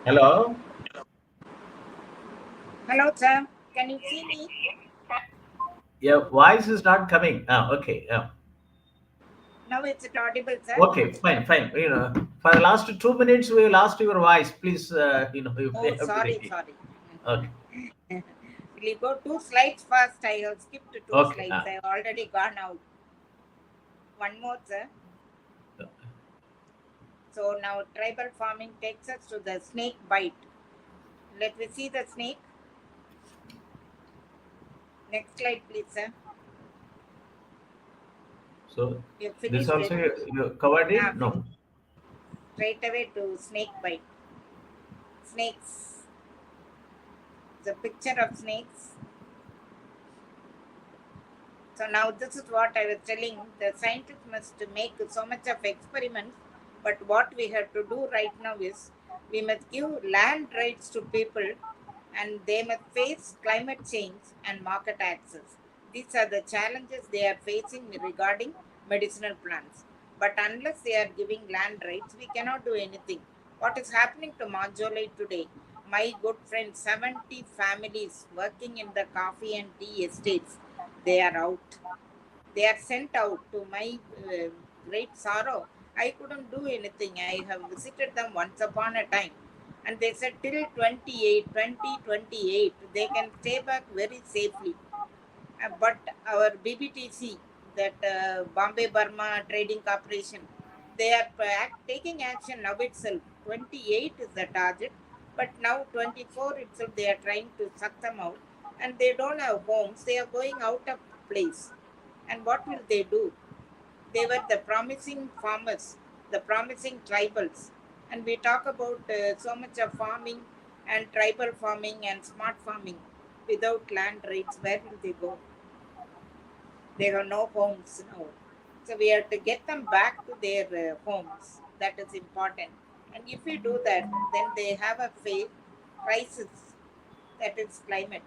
Hello? Hello, sir. Can you see me? Your voice is not coming. Okay. Now it's audible, sir. Okay, fine. For the last 2 minutes, we lost your voice. Please, you Oh, have to sorry. repeat. Okay. Will you go 2 slides fast? I have skipped 2 Okay. slides. I have already gone out. One more, sir. So now tribal farming takes us to the snake bite. Let me see the snake. Next slide, please, sir. So You this finished also it. you covered Yeah, it? No. Straight away to snake bite. Snakes. The picture of snakes. So now this is what I was telling. The scientists must make so much of experiments, but what we have to do right now is we must give land rights to people, and they must face climate change and market access. These are the challenges they are facing regarding medicinal plants. But unless they are giving land rights, we cannot do anything. What is happening to Manjolai today? My good friend, 70 families working in the coffee and tea estates, they are out. They are sent out. To my great sorrow, I couldn't do anything. I have visited them once upon a time, and they said till 2028, they can stay back very safely. But our BBTC, that Bombay Burma Trading Corporation, they are taking action now itself. 28 is the target, but now 24 itself they are trying to suck them out, and they don't have homes. They are going out of place. And what will they do? They were the promising farmers, the promising tribals. And we talk about so much of farming and tribal farming and smart farming. Without land rights, where will they go? They have no homes now. So we have to get them back to their homes. That is important. And if we do that, then they have a crisis, that is climate.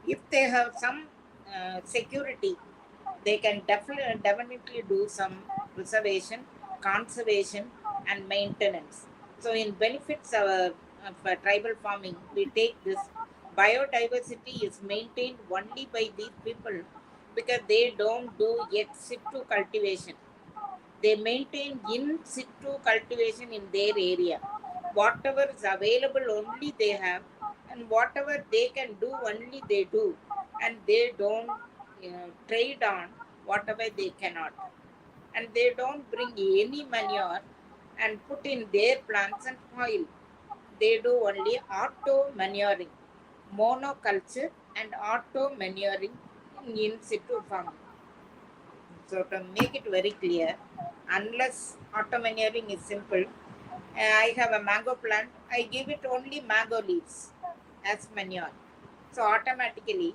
If they have some security, they can definitely do some preservation, conservation, and maintenance. So, in benefits of tribal farming, we take this biodiversity is maintained only by these people because they don't do yet situ cultivation. They maintain in situ cultivation in their area. Whatever is available, only they have, and whatever they can do, only they do, and they don't trade on whatever they cannot. And they don't bring any manure and put in their plants and spoil. They do only auto manuring, monoculture, and auto manuring in situ farming. So to make it very clear, unless auto manuring is simple, I have a mango plant, I give it only mango leaves as manure. So automatically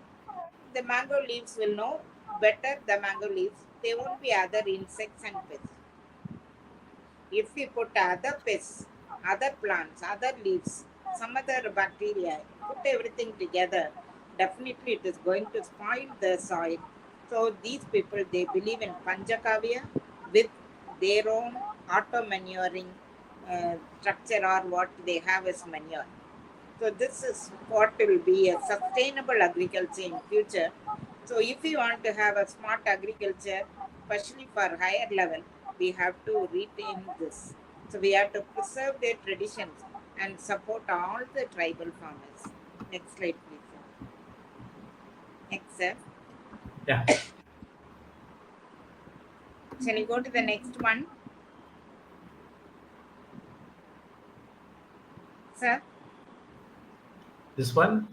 the mango leaves will know better the mango leaves. There won't be other insects and pests. If we put other pests, other plants, other leaves, some other bacteria, put everything together, definitely it is going to spoil the soil. So these people, they believe in Panchakavya with their own auto manuring structure, or what they have as manure. So this is what will be a sustainable agriculture in future. So if we want to have a smart agriculture, especially for higher level, we have to retain this. So we have to preserve their traditions and support all the tribal farmers. Next slide, please. Next, sir. Yeah. Shall we go to the next one? Sir? This one?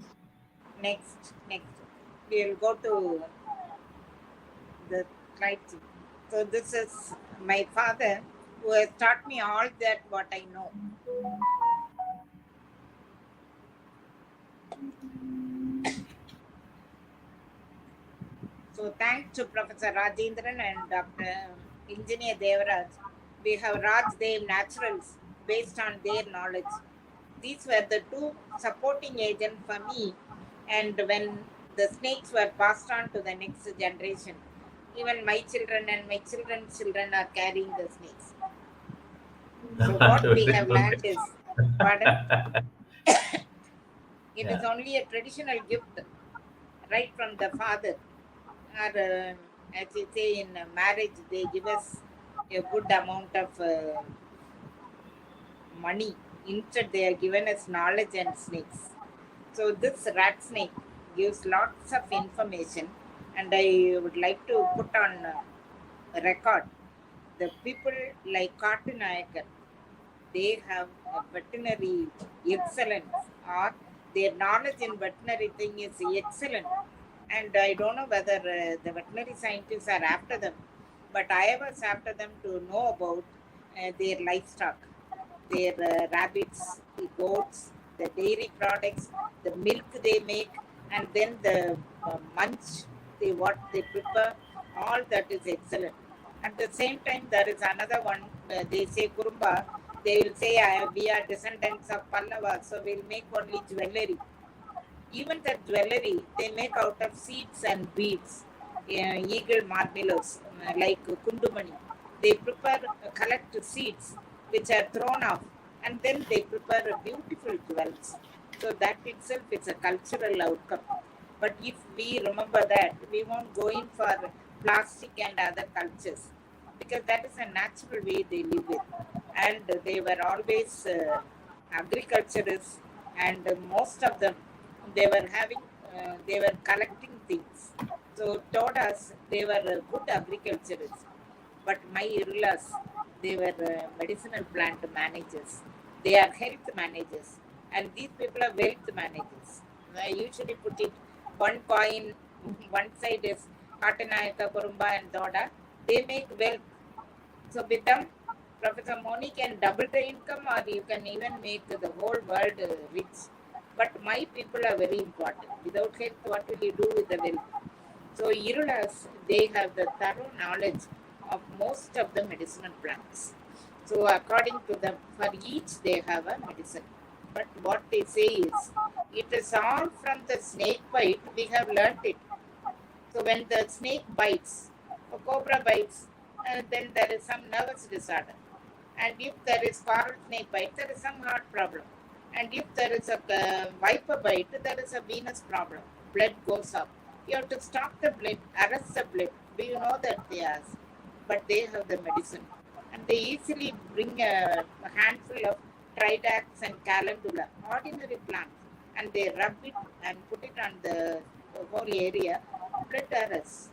Next. We will go to the slide. So this is my father who has taught me all that what I know. So thanks to Professor Rajendran and Dr. Engineer Devaraj, we have Raj Dev Naturals based on their knowledge. These were the two supporting agents for me, and when the snakes were passed on to the next generation, even my children and my children's children are carrying the snakes. So what we have learned is, pardon? It Yeah. is only a traditional gift, right from the father. Or, as you say, in marriage, they give us a good amount of money. Instead, they are given us knowledge and snakes. So this rat snake gives lots of information, and I would like to put on record the people like Kartinayakar. They have a veterinary excellence, or their knowledge in veterinary thing is excellent. And I don't know whether the veterinary scientists are after them, but I was after them to know about their livestock, their rabbits, the goats, the dairy products, the milk they make, and then the munch, they what they prepare, all that is excellent. At the same time, there is another one. They say Kurumba. They will say we are descendants of Pallava, so we'll make only jewelry. Even the jewelry they make out of seeds and beads, eagle marmallows, like kundumani. They prepare, collect seeds which are thrown off, and then they prepare a beautiful jewels. So that itself is a cultural outcome. But if we remember that, we won't go in for plastic and other cultures, because that is a natural way they live with. And they were always agriculturists, and most of them they were having they were collecting things. So told us they were good agriculturists, but my in-laws, they were medicinal plant managers. They are health managers, and these people are wealth managers. I usually put it one coin, one side is Katanayaka, Kurumba, and Doda. They make wealth. So with them, Professor Moni can double the income, or you can even make the whole world rich. But my people are very important. Without health, what will you do with the wealth? So Irulas, they have the thorough knowledge of most of the medicinal plants. So according to them, for each they have a medicine. But what they say is, it is all from the snake bite we have learnt it. So when the snake bites, or cobra bites, then there is some nervous disorder. And if there is coral snake bite, there is some heart problem. And if there is a viper bite, there is a venous problem. Blood goes up. You have to stop the blood, arrest the blood. Do you know that they ask? But they have the medicine. And they easily bring a handful of tridax and calendula, ordinary plants, and they rub it and put it on the whole area. Blood arrests.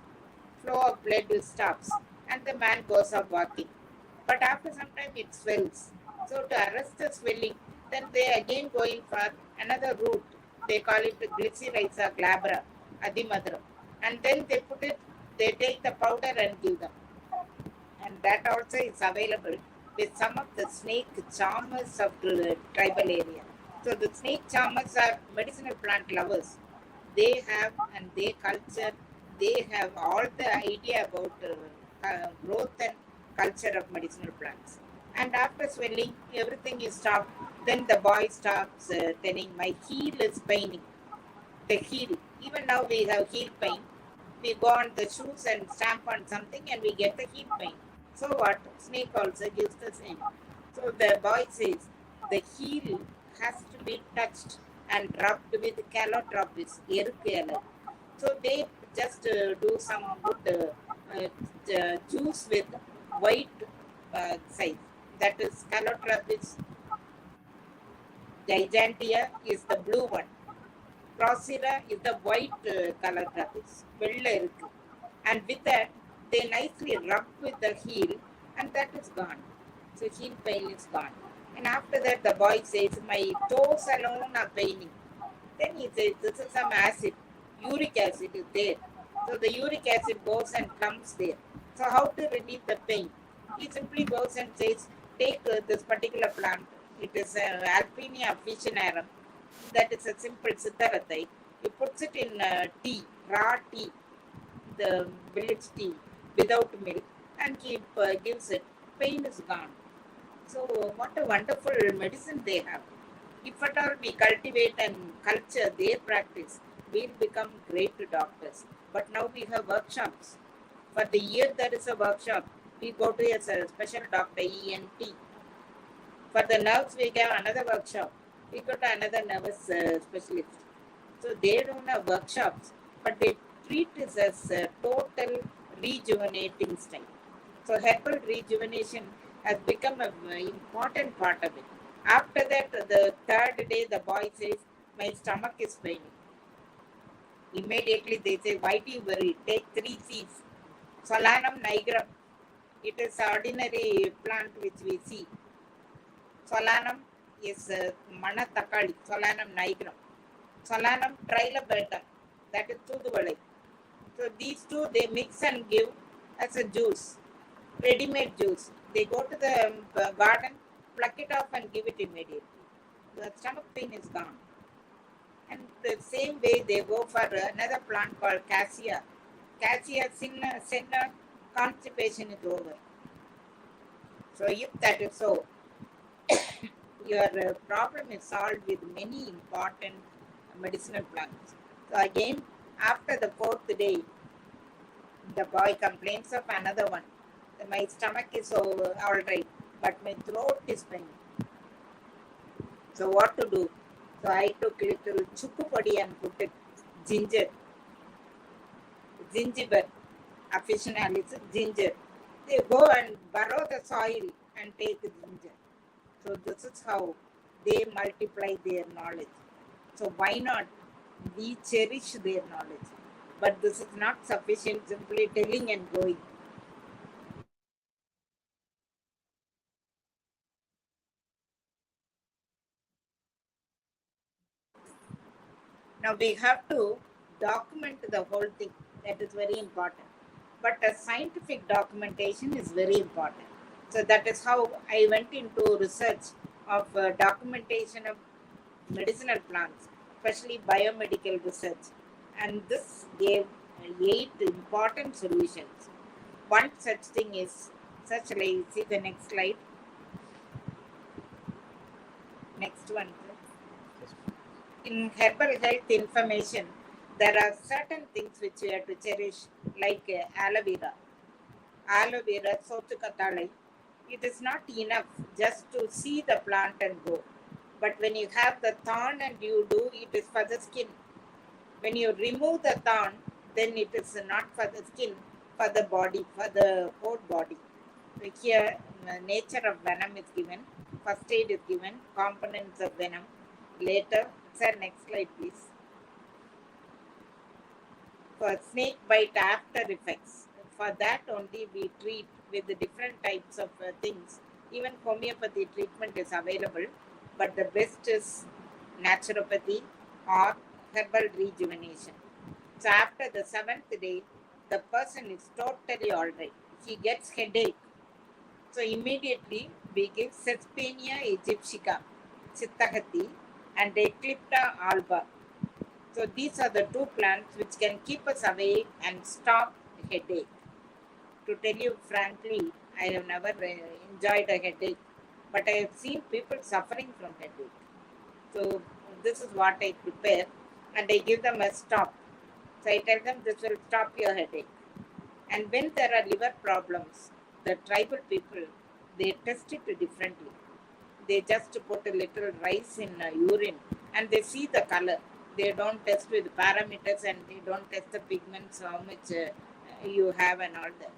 Flow of blood stops, and the man goes up walking. But after some time it swells. So to arrest the swelling, then they again going for another route. They call it glycyrrhiza glabra, adimadram. And then they put it, they take the powder and give them. And that also is available with some of the snake charmers of the tribal area. So the snake charmers are medicinal plant lovers. They have, and they culture, they have all the idea about growth and culture of medicinal plants. And after swelling, everything is stopped. Then the boy stops telling, my heel is paining. The heel. Even now we have heel pain. We go on the shoes and stamp on something and we get the heel pain. So what? Snake also gives the same. So the boy says, the heel has to be touched and rubbed with calotropis, erukela. So they just do some good juice with white size. That is calotropis gigantea is the blue one. Procera is the white calotropis. And with that, they nicely rub with the heel, and that is gone. So heel pain is gone. And after that, the boy says, my toes alone are paining. Then he says, this is some acid. Uric acid is there. So the uric acid goes and comes there. So how to relieve the pain? He simply goes and says, take this particular plant. It is Alpinia officinarum. That is a simple siddharathai. He puts it in tea, raw tea, the village tea, without milk, and he gives it. Pain is gone. So what a wonderful medicine they have. If at all we cultivate and culture their practice, we'll become great doctors. But now we have workshops. For the year there is a workshop. We go to a special doctor, ENT. For the nerves, we have another workshop. We got another nervous specialist. So they don't have workshops, but they treat this as a total rejuvenating style. So herbal rejuvenation has become an important part of it. After that, the third day, the boy says, "My stomach is paining." Immediately they say, "Why do you worry? Take 3 C's. Solanum nigrum. It is ordinary plant which we see. Solanum is manatakali, Solanum nigrum. Solanum trilobactam, that is Thuduvalai. So these two they mix and give as a juice, ready-made juice. They go to the garden, pluck it off and give it immediately. The stomach pain is gone. And the same way they go for another plant called cassia. Cassia senna, constipation is over. So if that is so, your problem is solved with many important medicinal plants. So again, after the fourth day, the boy complains of another one. My stomach is all right, but my throat is paining. So what to do? So I took little chukupadi and put it ginger, officinalis ginger. They go and borrow the soil and take the ginger. So this is how they multiply their knowledge. So why not we cherish their knowledge? But this is not sufficient simply telling and going. Now we have to document the whole thing. That is very important. But a scientific documentation is very important. So that is how I went into research of documentation of medicinal plants, especially biomedical research. And this gave 8 important solutions. One such thing is, such like, see the next slide. Next one. In herbal health information, there are certain things which we have to cherish, like aloe vera. Aloe vera, sotukathalai. It is not enough just to see the plant and go. But when you have the thorn and you do, it is for the skin. When you remove the thorn, then it is not for the skin, for the body, for the whole body. So here, nature of venom is given, first aid is given, components of venom. Later, sir, next slide please. For snake bite after effects, for that only we treat with the different types of things. Even homeopathy treatment is available, but the best is naturopathy or herbal rejuvenation. So after the 7th day, the person is totally all right. He gets headache. So immediately we give Sespenia aegyptica, Chittahati, and Eclipta alba. So these are the 2 plants which can keep us awake and stop headache. To tell you frankly, I have never enjoyed a headache, but I have seen people suffering from headache. So this is what I prepare, and I give them a stop. So I tell them this will stop your headache. And when there are liver problems, the tribal people, they test it differently. They just put a little rice in urine and they see the color. They don't test with parameters and they don't test the pigments, how much you have and all that.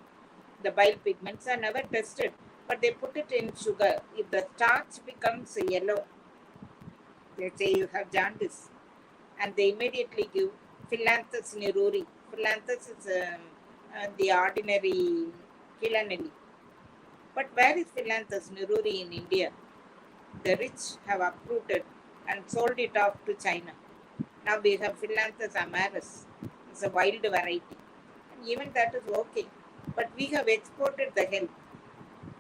The bile pigments are never tested, but they put it in sugar. If the starch becomes yellow, they say you have jaundice, and they immediately give Philanthus neruri. Philanthus is the ordinary Hilanelli. But where is Philanthus neruri in India? The rich have uprooted and sold it off to China. Now we have Philanthus amarus. It's a wild variety. And even that is okay. But we have exported the help.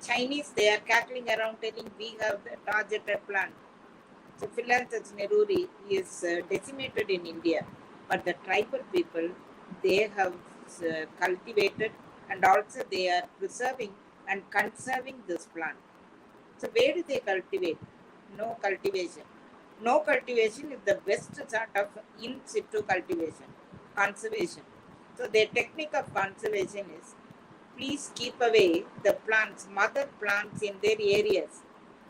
Chinese, they are cackling around telling we have the targeted plant. So Philanthus neruri is decimated in India. But the tribal people, they have cultivated and also they are preserving and conserving this plant. So where do they cultivate? No cultivation. No cultivation is the best sort of in situ cultivation, conservation. So the technique of conservation is, please keep away the plants, mother plants in their areas.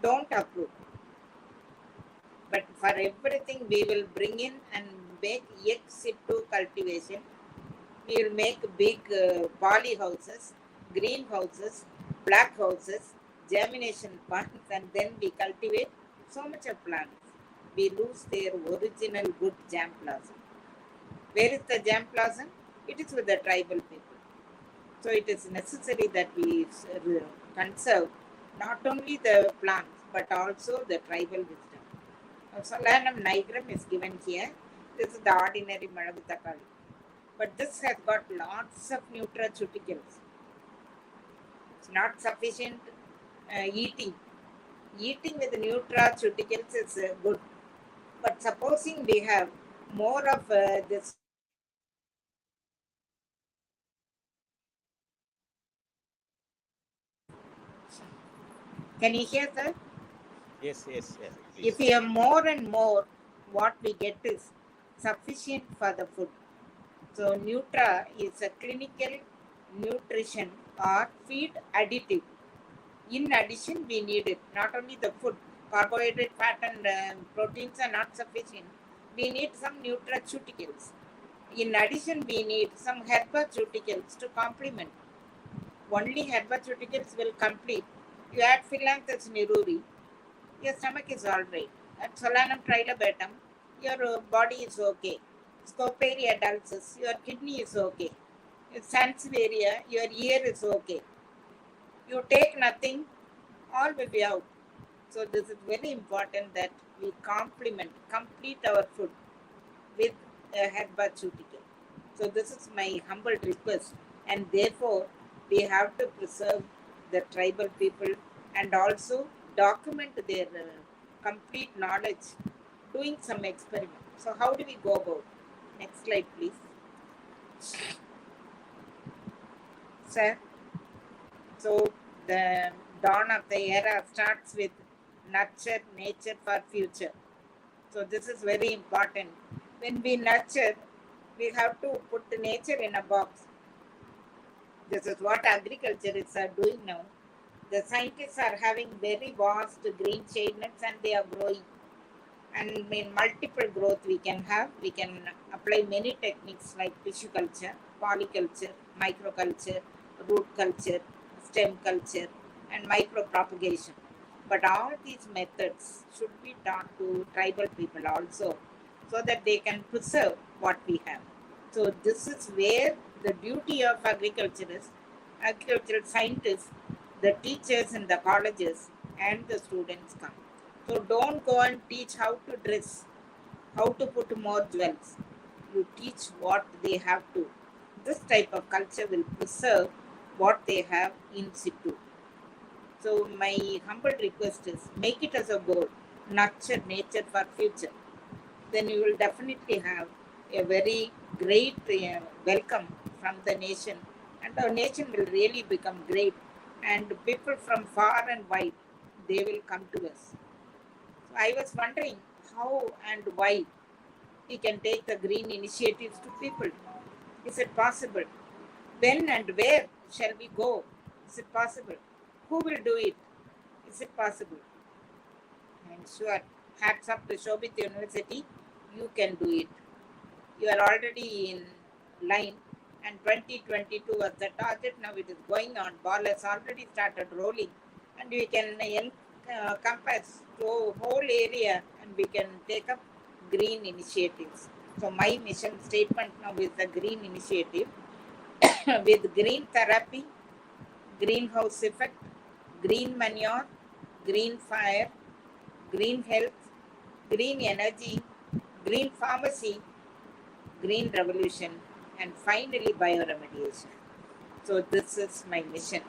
Don't uproot. But for everything, we will bring in and make ex situ cultivation. We will make big poly houses, greenhouses, black houses, germination ponds, and then we cultivate so much of plants. We lose their original good germplasm. Where is the germplasm? It is with the tribal people. So it is necessary that we conserve not only the plants but also the tribal wisdom. Solanum nigrum is given here. This is the ordinary Madagascar. But this has got lots of nutraceuticals. It's not sufficient eating. Eating with nutraceuticals is good. But supposing we have more of this. Can you hear, sir? Yes. If we have more and more, what we get is sufficient for the food. So Nutra is a clinical nutrition or feed additive. In addition, we need it. Not only the food, carbohydrate, fat and proteins are not sufficient. We need some nutraceuticals. In addition, we need some herpetologist to complement. Only herpetologist will complete. You add Phyllanthus neruri, your stomach is all right. At Solanum trilobatum, your body is okay. Scoparia dulcis, your kidney is okay. Sansevieria, your ear is okay. You take nothing, all will be out. So this is very important that we complete our food with a herbaceutical. So this is my humble request, and therefore we have to preserve the tribal people and also document their complete knowledge doing some experiment. So how do we go about? Next slide, please. Sir, so the dawn of the era starts with nurture nature for future. So this is very important. When we nurture, we have to put nature in a box. This is what agriculturists are doing now. The scientists are having very vast green shade nets and they are growing. And in multiple growth we can have. We can apply many techniques like tissue culture, polyculture, microculture, root culture, stem culture, and micropropagation. But all these methods should be taught to tribal people also, so that they can preserve what we have. So this is where the duty of agriculturists, agricultural scientists, the teachers in the colleges and the students come. So don't go and teach how to dress, how to put more jewels. You teach what they have to. This type of culture will preserve what they have in situ. So my humble request is make it as a goal, nurture nature for future. Then you will definitely have a very great welcome from the nation, and our nation will really become great, and people from far and wide, they will come to us. So I was wondering how and why we can take the green initiatives to people. Is it possible? When and where shall we go? Is it possible? Who will do it? Is it possible? I'm sure. Hats up to Shobhit University. You can do it. You are already in line, and 2022 was the target. Now it is going on. Ball has already started rolling, and we can encompass the whole area, and we can take up green initiatives. So my mission statement now is the green initiative with green therapy, greenhouse effect, green manure, green fire, green health, green energy, green pharmacy, green revolution, and finally bioremediation. So this is my mission.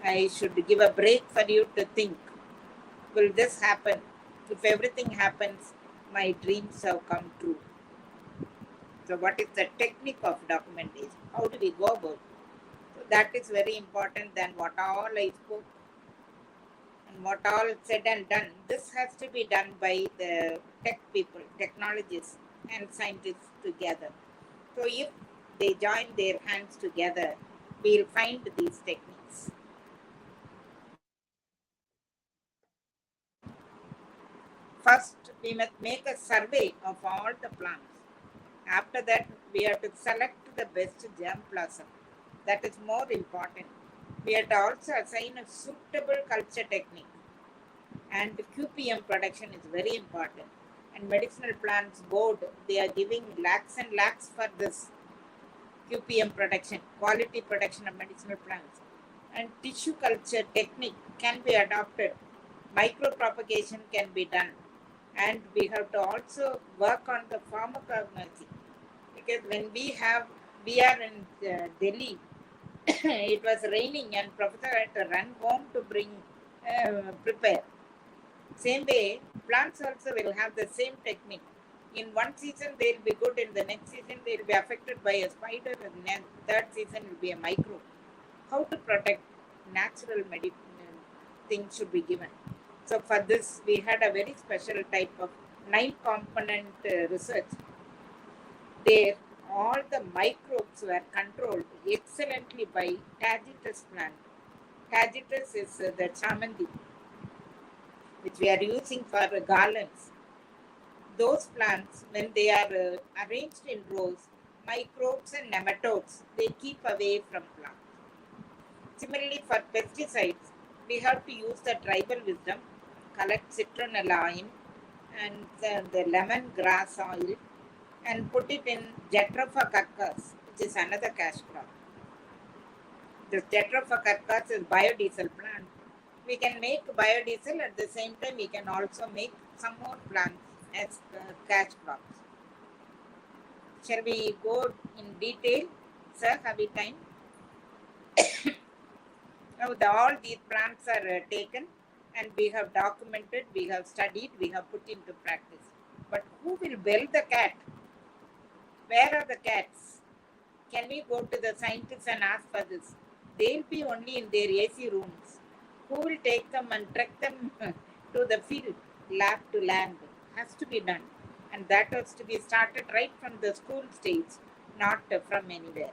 I should give a break for you to think, will this happen? If everything happens, my dreams have come true. So what is the technique of documentation? How do we go about it? So that is very important than what all I spoke and what all said and done. This has to be done by the tech people, technologists and scientists together. So if they join their hands together, we'll find these techniques. First, we must make a survey of all the plants. After that, we have to select the best germplasm. That is more important. We have to also assign a suitable culture technique. And QPM production is very important. And Medicinal Plants Board, they are giving lakhs and lakhs for this QPM production, quality production of medicinal plants. And tissue culture technique can be adopted. Micropropagation can be done. And we have to also work on the pharmacognosy. Because when we are in Delhi, it was raining and professor had to run home to prepare. Same way, plants also will have the same technique. In one season, they will be good. In the next season, they will be affected by a spider. And then third season will be a microbe. How to protect natural things should be given. So for this, we had a very special type of 9-component research. There, all the microbes were controlled excellently by Tagetes plant. Tagetes is the chamandi, which we are using for garlands. Those plants, when they are arranged in rows, microbes and nematodes, they keep away from plants. Similarly, for pesticides, we have to use the tribal wisdom, collect citronella oil and the lemongrass oil and put it in Jatropha curcas, which is another cash crop. This Jatropha curcas is biodiesel plant. We can make biodiesel, at the same time we can also make some more plants as cash crops. Shall we go in detail? Sir, have we time? Now all these plants are taken and we have documented, we have studied, we have put into practice. But who will well the cat? Where are the cats? Can we go to the scientists and ask for this? They'll be only in their AC rooms. Who will take them and trek them to the field, lab to land? Has to be done. And that has to be started right from the school stage, not from anywhere.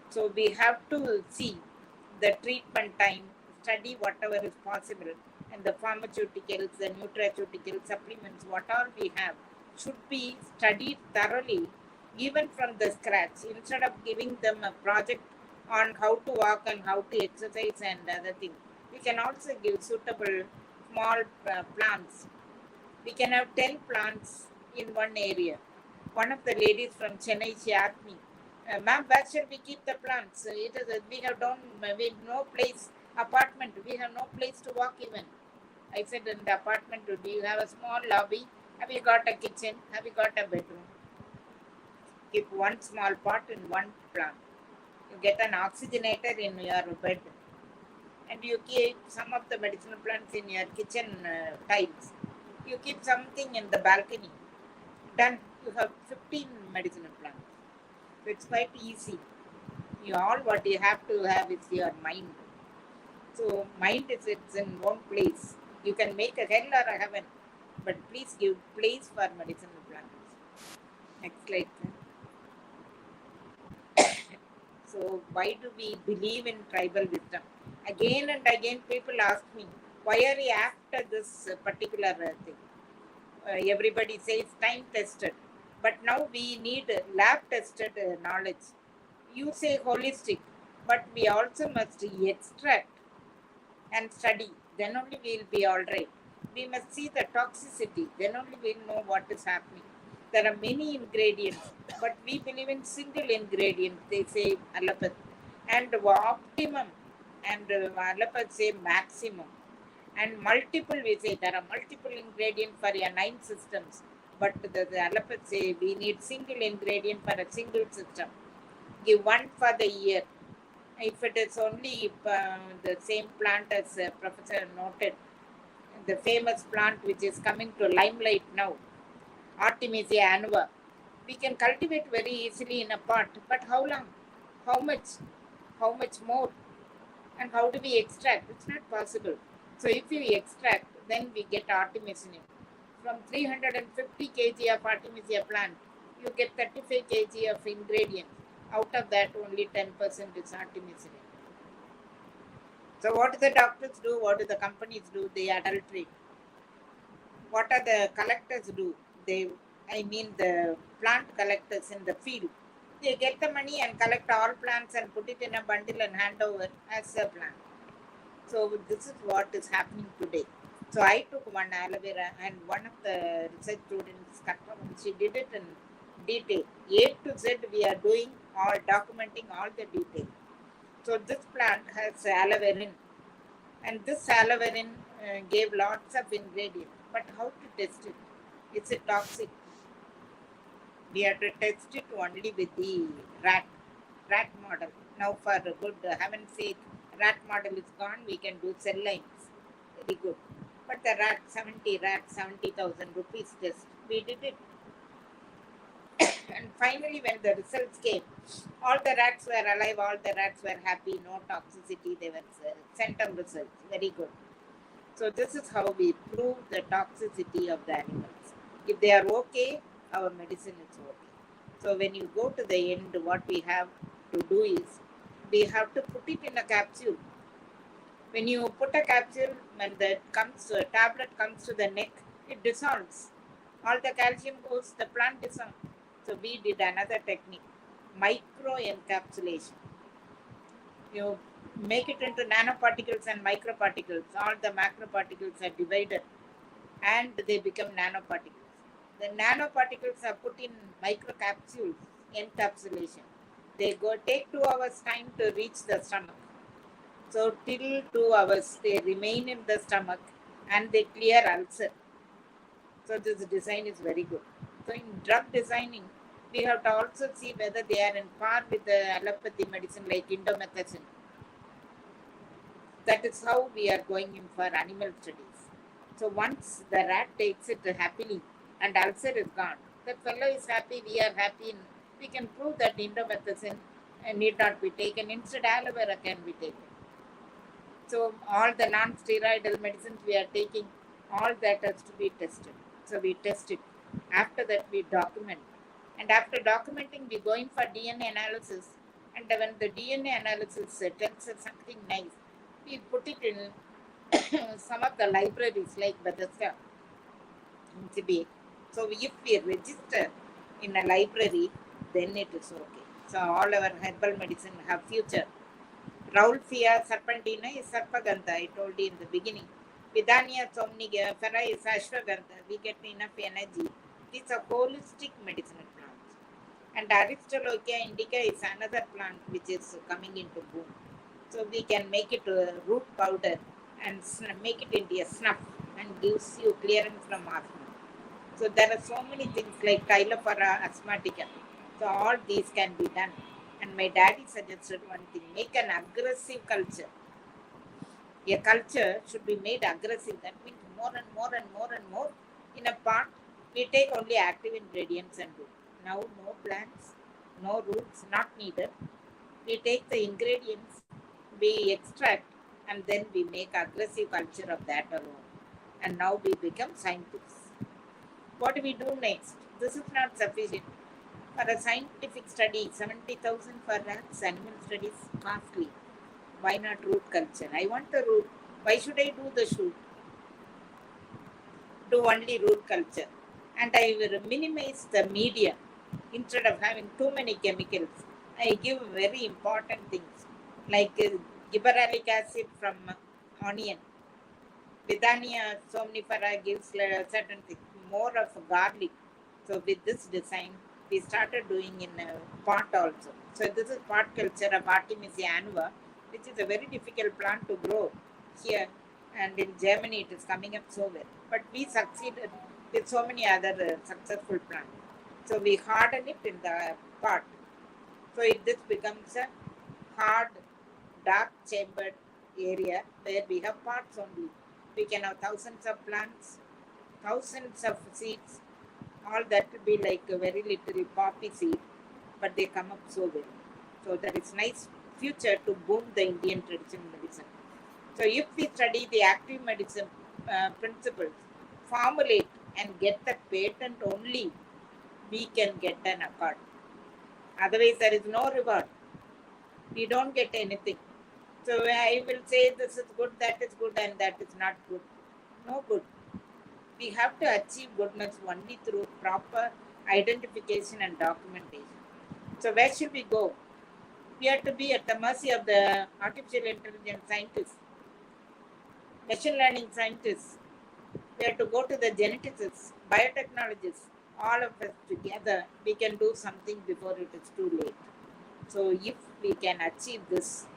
So we have to see the treatment time, study whatever is possible, and the pharmaceuticals, the nutraceutical supplements, what all we have, should be studied thoroughly, even from the scratch, instead of giving them a project on how to walk and how to exercise and other things. We can also give suitable small plants. We can have 10 plants in one area. One of the ladies from Chennai, she asked me, ma'am, where shall we keep the plants? We have no place, apartment, we have no place to walk even. I said, in the apartment, do you have a small lobby? Have you got a kitchen? Have you got a bedroom? Keep one small pot in one plant. You get an oxygenator in your bed. And you keep some of the medicinal plants in your kitchen tiles. You keep something in the balcony. Done. You have 15 medicinal plants. So it's quite easy. What you have to have is your mind. So mind it's in one place. You can make a hell or a heaven, but please give place for medicinal plants. Next slide. So why do we believe in tribal wisdom? Again and again people ask me, why are you after this particular thing? Everybody says time tested, but now we need lab tested knowledge. You say holistic, but we also must extract and study, then only we will be all right. We must see the toxicity, then only we will know what is happening. There are many ingredients, but we believe in single ingredient, they say allopathy, and optimum, and allopathy say maximum. And multiple, we say there are multiple ingredients for your 9 systems, but the allopathy say we need single ingredient for a single system. Give one for the year. If it is only the same plant as Professor noted, the famous plant which is coming to limelight now, Artemisia annua, we can cultivate very easily in a pot, but how long? How much more? And how do we extract? It's not possible. So if you extract, then we get artemisinin. From 350 kg of Artemisia plant, you get 35 kg of ingredients. Out of that, only 10% is artemisinin. So what do the doctors do? What do the companies do? They adulterate. What are the collectors do? I mean the plant collectors in the field. They get the money and collect all plants and put it in a bundle and hand over as a plant. So this is what is happening today. So I took one aloe vera and one of the research students, she did it in detail. A to Z we are doing all documenting all the detail. So this plant has aloe vera and this aloe vera gave lots of ingredients. But how to test it? Is it toxic? We have to test it only with the rat model. Now for a good heaven's sake, rat model is gone, we can do cell lines. Very good. But the rat, 70,000 rupees test, we did it. And finally, when the results came, all the rats were alive, all the rats were happy, no toxicity, they were centum results. Very good. So this is how we prove the toxicity of the animals. If they are okay, our medicine is okay. So when you go to the end, what we have to do is, we have to put it in a capsule. When you put a capsule, when the tablet comes to the neck, it dissolves. All the calcium goes, the plant dissolves. So we did another technique, micro encapsulation. You make it into nanoparticles and microparticles. All the macroparticles are divided and they become nanoparticles. The nanoparticles are put in microcapsules, encapsulation. They take 2 hours time to reach the stomach. So till 2 hours they remain in the stomach and they clear ulcer. So this design is very good. So in drug designing, we have to also see whether they are in par with the allopathy medicine like indomethacin. That is how we are going in for animal studies. So once the rat takes it happily and ulcer is gone, that fellow is happy, we are happy. We can prove that indomethacin need not be taken. Instead, aloe vera can be taken. So all the non-steroidal medicines we are taking, all that has to be tested. So we test it. After that, we document. And after documenting, we go in for DNA analysis. And when the DNA analysis tells us something nice, we put it in some of the libraries like Bethesda in CBA. So if we register in a library, then it is okay. So all our herbal medicine have future. Raulfia serpentina is sarpagandha, I told you in the beginning. Vidania somnifera is ashwagandha. We get enough energy. It's a holistic medicinal plant. And Aristolochia indica is another plant which is coming into boom. So we can make it a root powder and make it into a snuff and gives you clearance from asthma. So there are so many things like Tylophora asthmatica. So all these can be done. And my daddy suggested one thing, make an aggressive culture. A culture should be made aggressive. That means more and more and more and more. In a pot, we take only active ingredients and do. Now no plants, no roots, not needed. We take the ingredients, we extract, and then we make aggressive culture of that alone. And now we become scientists. What do we do next? This is not sufficient. For a scientific study, 70,000 for rats, animal studies, costly. Why not root culture? I want the root. Why should I do the shoot? Do only root culture. And I will minimize the media. Instead of having too many chemicals, I give very important things like gibberellic acid from onion. Vidania somnifera gives certain things, more of garlic. So with this design, we started doing in pot also. So this is pot culture of Artemisia annua, which is a very difficult plant to grow here. And in Germany, it is coming up so well. But we succeeded with so many other successful plants. So we harden it in the pot. So this becomes a hard, dark chambered area where we have pots only. We can have thousands of plants, thousands of seeds. All that will be like a very little poppy seed, but they come up so well. So that is nice future to boom the Indian traditional medicine. So if we study the active medicine principles, formulate and get the patent only, we can get an accord. Otherwise, there is no reward. We don't get anything. So I will say this is good, that is good, and that is not good. No good. We have to achieve goodness only through proper identification and documentation. So where should we go? We have to be at the mercy of the artificial intelligence scientists, machine learning scientists. We have to go to the geneticists, biotechnologists. All of us together, we can do something before it is too late. So if we can achieve this,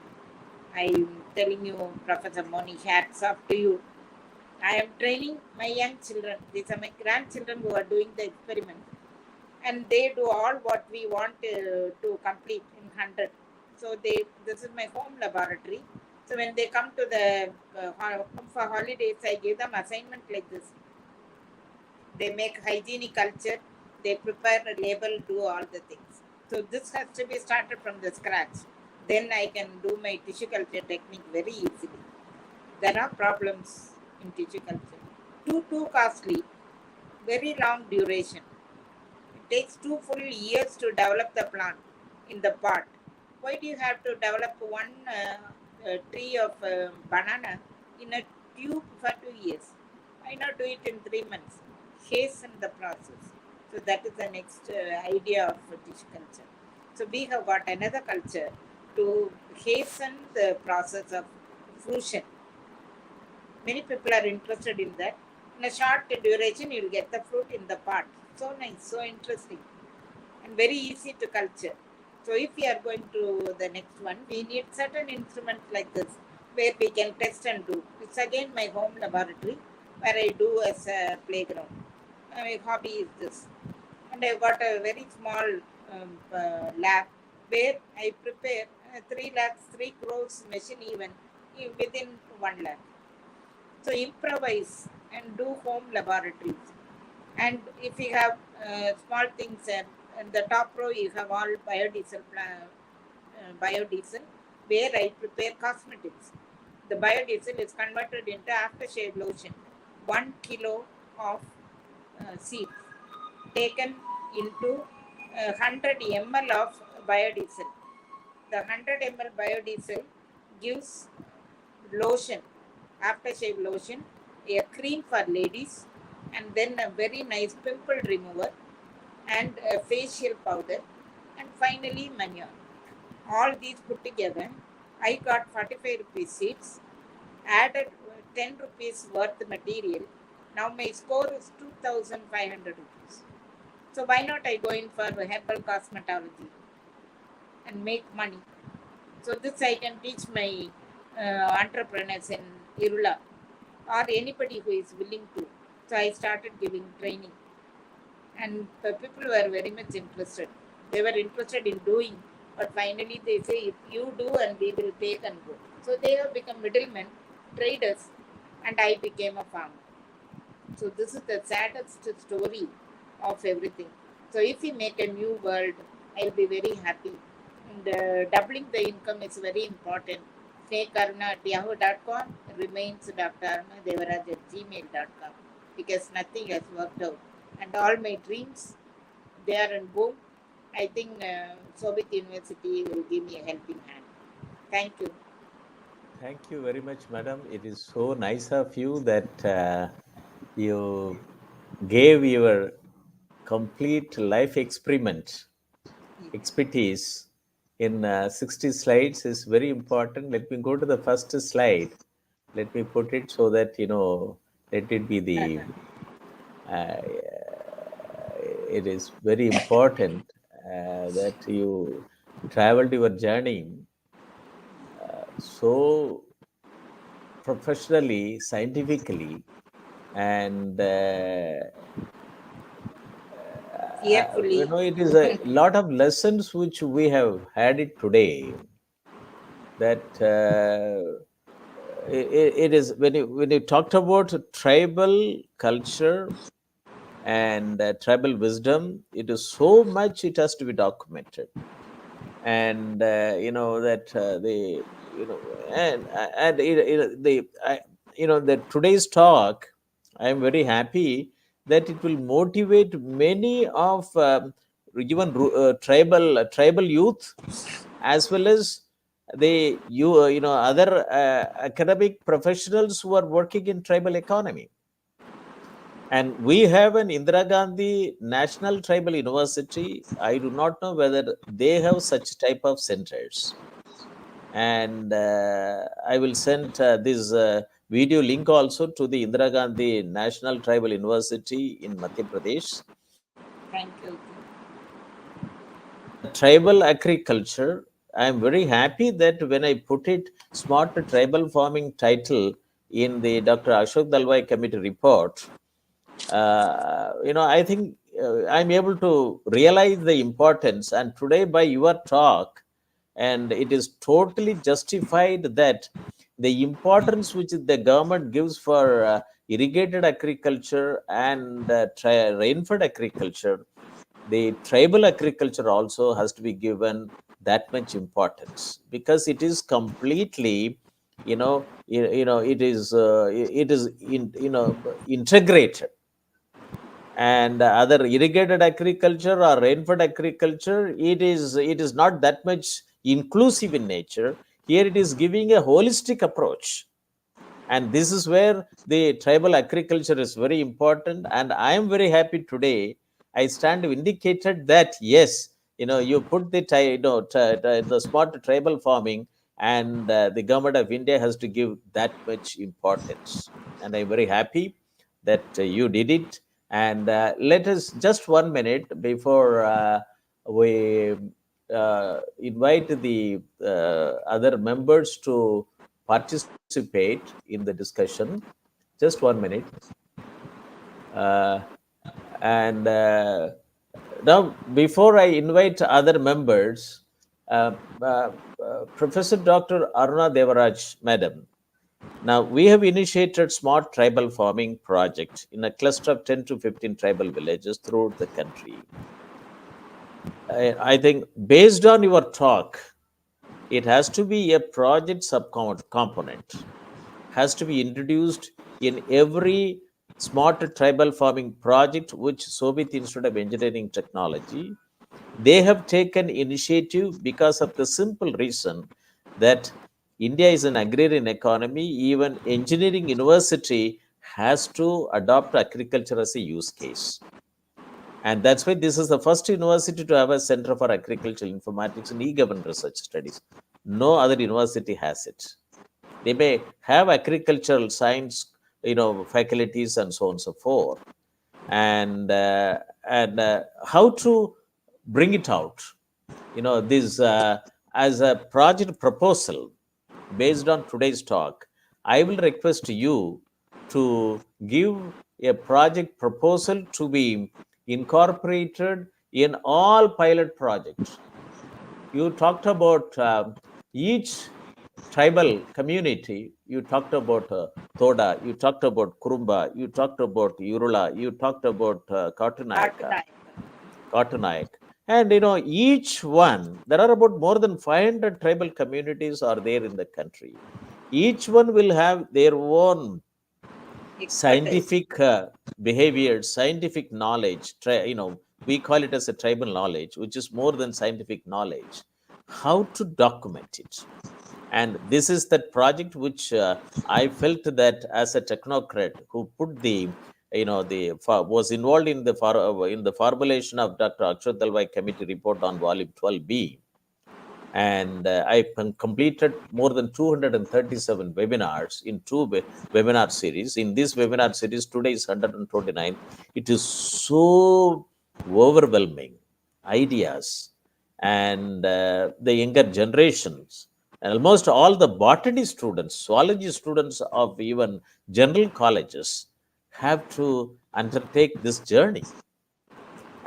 I'm telling you, Professor Moni, hats off to you. I am training my young children. These are my grandchildren who are doing the experiment. And they do all what we want to complete in 100. So this is my home laboratory. So when they come to the for holidays, I give them assignment like this. They make hygienic culture, they prepare a label, do all the things. So this has to be started from the scratch. Then I can do my tissue culture technique very easily. There are problems in tissue culture. Too costly, very long duration. It takes 2 full years to develop the plant in the pot. Why do you have to develop one tree of banana in a tube for 2 years? Why not do it in 3 months? Hasten the process. So that is the next idea of tissue culture. So we have got another culture to hasten the process of fusion. Many people are interested in that. In a short duration, you will get the fruit in the pot. So nice, so interesting, and very easy to culture. So if we are going to the next one, we need certain instruments like this where we can test and do. It's again my home laboratory where I do as a playground. My hobby is this. And I've got a very small lab where I prepare 3 lakhs, 3 crores machine even within 1 lakh. So improvise and do home laboratories. And if you have small things, in the top row you have all biodiesel, where I prepare cosmetics. The biodiesel is converted into aftershave lotion. 1 kilo of seeds taken into 100 ml of biodiesel. The 100 ml biodiesel gives lotion, aftershave lotion, a cream for ladies, and then a very nice pimple remover, and a facial powder, and finally manure. All these put together, I got 45 rupees seeds, added 10 rupees worth material. Now my score is 2,500 rupees. So why not I go in for herbal cosmetology and make money? So this I can teach my entrepreneurs in Irula or anybody who is willing to. So I started giving training, and the people were very much interested. They were interested in doing, but finally they say, if you do and we will take and go. So they have become middlemen, traders, and I became a farmer. So this is the saddest story of everything. So if we make a new world, I'll be very happy. And doubling the income is very important. Fake Aruna at yahoo.com remains Dr. Aruna Devaraj at gmail.com, because nothing has worked out. And all my dreams, they are in boom. I think Shobhit University will give me a helping hand. Thank you. Thank you very much, madam. It is so nice of you that you gave your complete life expertise in 60 slides is very important. Let me go to the first slide. Let me put it so that, let it be the, it is very important that you traveled your journey so professionally, scientifically, and Fearfully. it is a lot of lessons which we have had it today. That it is when you talked about tribal culture and tribal wisdom, it is so much it has to be documented, and that the the today's talk, I am very happy that it will motivate many of even tribal youth, as well as the other academic professionals who are working in tribal economy. And we have an Indira Gandhi National Tribal University. I do not know whether they have such type of centers. And I will send this video link also to the Indira Gandhi National Tribal University in Madhya Pradesh. Thank you. Tribal agriculture. I am very happy that when I put it smart tribal farming title in the Dr. Ashok Dalwai committee report, I think I'm able to realize the importance. And today, by your talk, and it is totally justified that the importance which the government gives for irrigated agriculture and rainfed agriculture, the tribal agriculture also has to be given that much importance, because it is completely, it is integrated. And other irrigated agriculture or rainfed agriculture, it is not that much inclusive in nature. Here it is giving a holistic approach, and this is where the tribal agriculture is very important. And I am very happy today I stand indicated that yes, you put the smart tribal farming, and the government of India has to give that much importance. And I'm very happy that you did it. And let us just 1 minute before we invite the other members to participate in the discussion. Just 1 minute. And now, before I invite other members, Professor Dr. Aruna Devaraj, Madam, now we have initiated smart tribal farming project in a cluster of 10 to 15 tribal villages throughout the country. I think based on your talk, it has to be a project subcomponent, has to be introduced in every smart tribal farming project which Shobhit Institute of Engineering Technology, they have taken initiative because of the simple reason that India is an agrarian economy. Even engineering university has to adopt agriculture as a use case. And that's why this is the first university to have a Center for Agricultural Informatics and E-Government Research Studies. No other university has it. They may have agricultural science, faculties and so on and so forth. And how to bring it out, this as a project proposal based on today's talk, I will request you to give a project proposal to be incorporated in all pilot projects. You talked about each tribal community. You talked about Toda, you talked about Kurumba, you talked about Urula, you talked about Katunayaka. And each one, there are about more than 500 tribal communities are there in the country. Each one will have their own scientific behavior, scientific knowledge. We call it as a tribal knowledge, which is more than scientific knowledge. How to document it. And this is that project which I felt that as a technocrat who put was involved in the formulation of Dr. Ashok Dalwai committee report on volume 12B. And I completed more than 237 webinars in two webinar series. In this webinar series, today is 129. It is so overwhelming ideas, and the younger generations, and almost all the botany students, zoology students of even general colleges have to undertake this journey.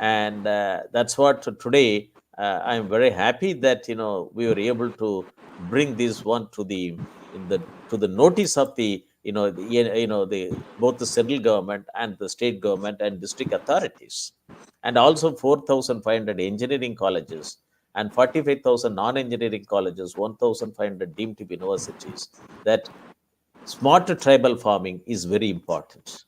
And that's what today I'm very happy that we were able to bring this one to the notice of the both the central government and the state government and district authorities, and also 4,500 engineering colleges and 45,000 non-engineering colleges, 1,500 deemed to be universities, that smart tribal farming is very important.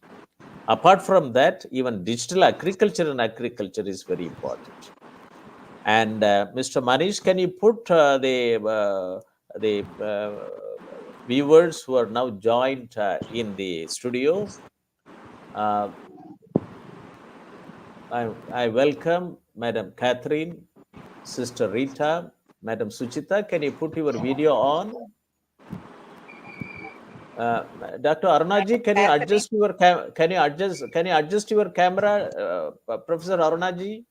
Apart from that, even digital agriculture and agriculture is very important. And Mr. Manish, can you put the viewers who are now joined in the studio? I welcome Madam Catherine, Sister Rita, Madam Suchita. Can you put your video on? Dr. Arunaji, can you adjust your can you adjust your camera, Professor Arunaji?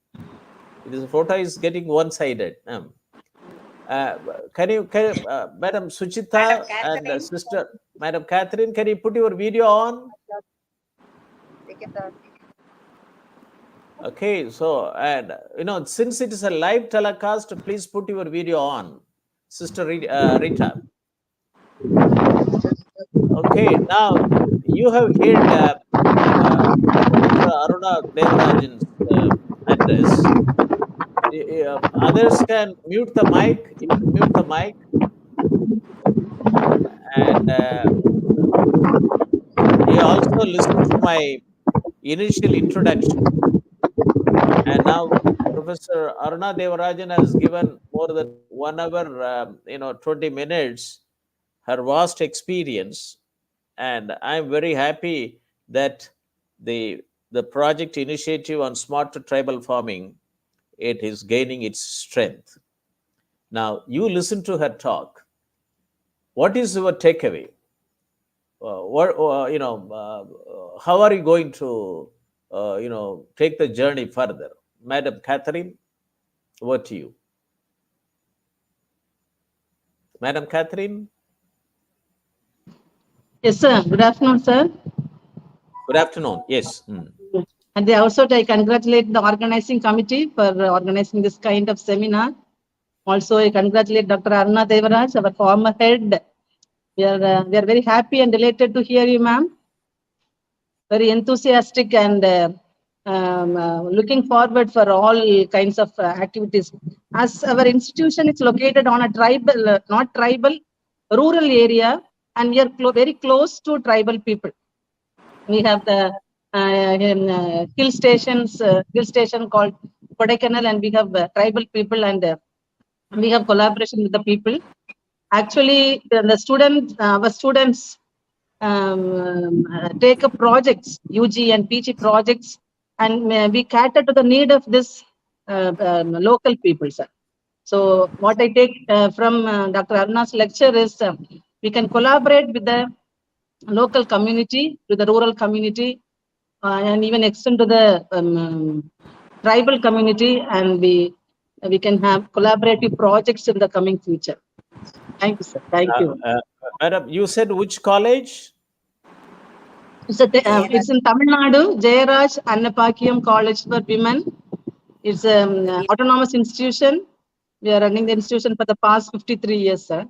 This photo is getting one-sided. Can you, Madam Suchita Madam and Sister Madam Catherine, can you put your video on? Okay, so and since it is a live telecast, please put your video on, Sister Rita. Okay, now you have heard Professor Aruna Devarajan's address. Others can mute the mic. You can mute the mic, and you also listen to my initial introduction. And now Professor Aruna Devarajan has given more than 1 hour, 20 minutes, her vast experience. And I'm very happy that the project initiative on smart tribal farming, it is gaining its strength. Now, you listen to her talk. What is your takeaway? How are you going to, take the journey further? Madam Catherine, over to you. Madam Catherine? Yes, sir. Good afternoon, sir. Good afternoon. Yes. And also, I congratulate the organizing committee for organizing this kind of seminar. Also, I congratulate Dr. Aruna Devaraj, our former head. We are very happy and delighted to hear you, ma'am. Very enthusiastic and looking forward for all kinds of activities. As our institution is located on a tribal, not tribal, rural area, and we are very close to tribal people. We have the hill station called Kodaikanal, and we have tribal people, and we have collaboration with the people. Actually, our students take up projects, UG and PG projects, and we cater to the need of this local people, sir. So what I take from Dr. Aruna's lecture is we can collaborate with the local community, to the rural community, and even extend to the tribal community, and we can have collaborative projects in the coming future. Thank you, sir. Thank you. Madam, you said which college? It's in Tamilnadu, Jayaraj Annapackiam College for Women. It's an autonomous institution. We are running the institution for the past 53 years, sir.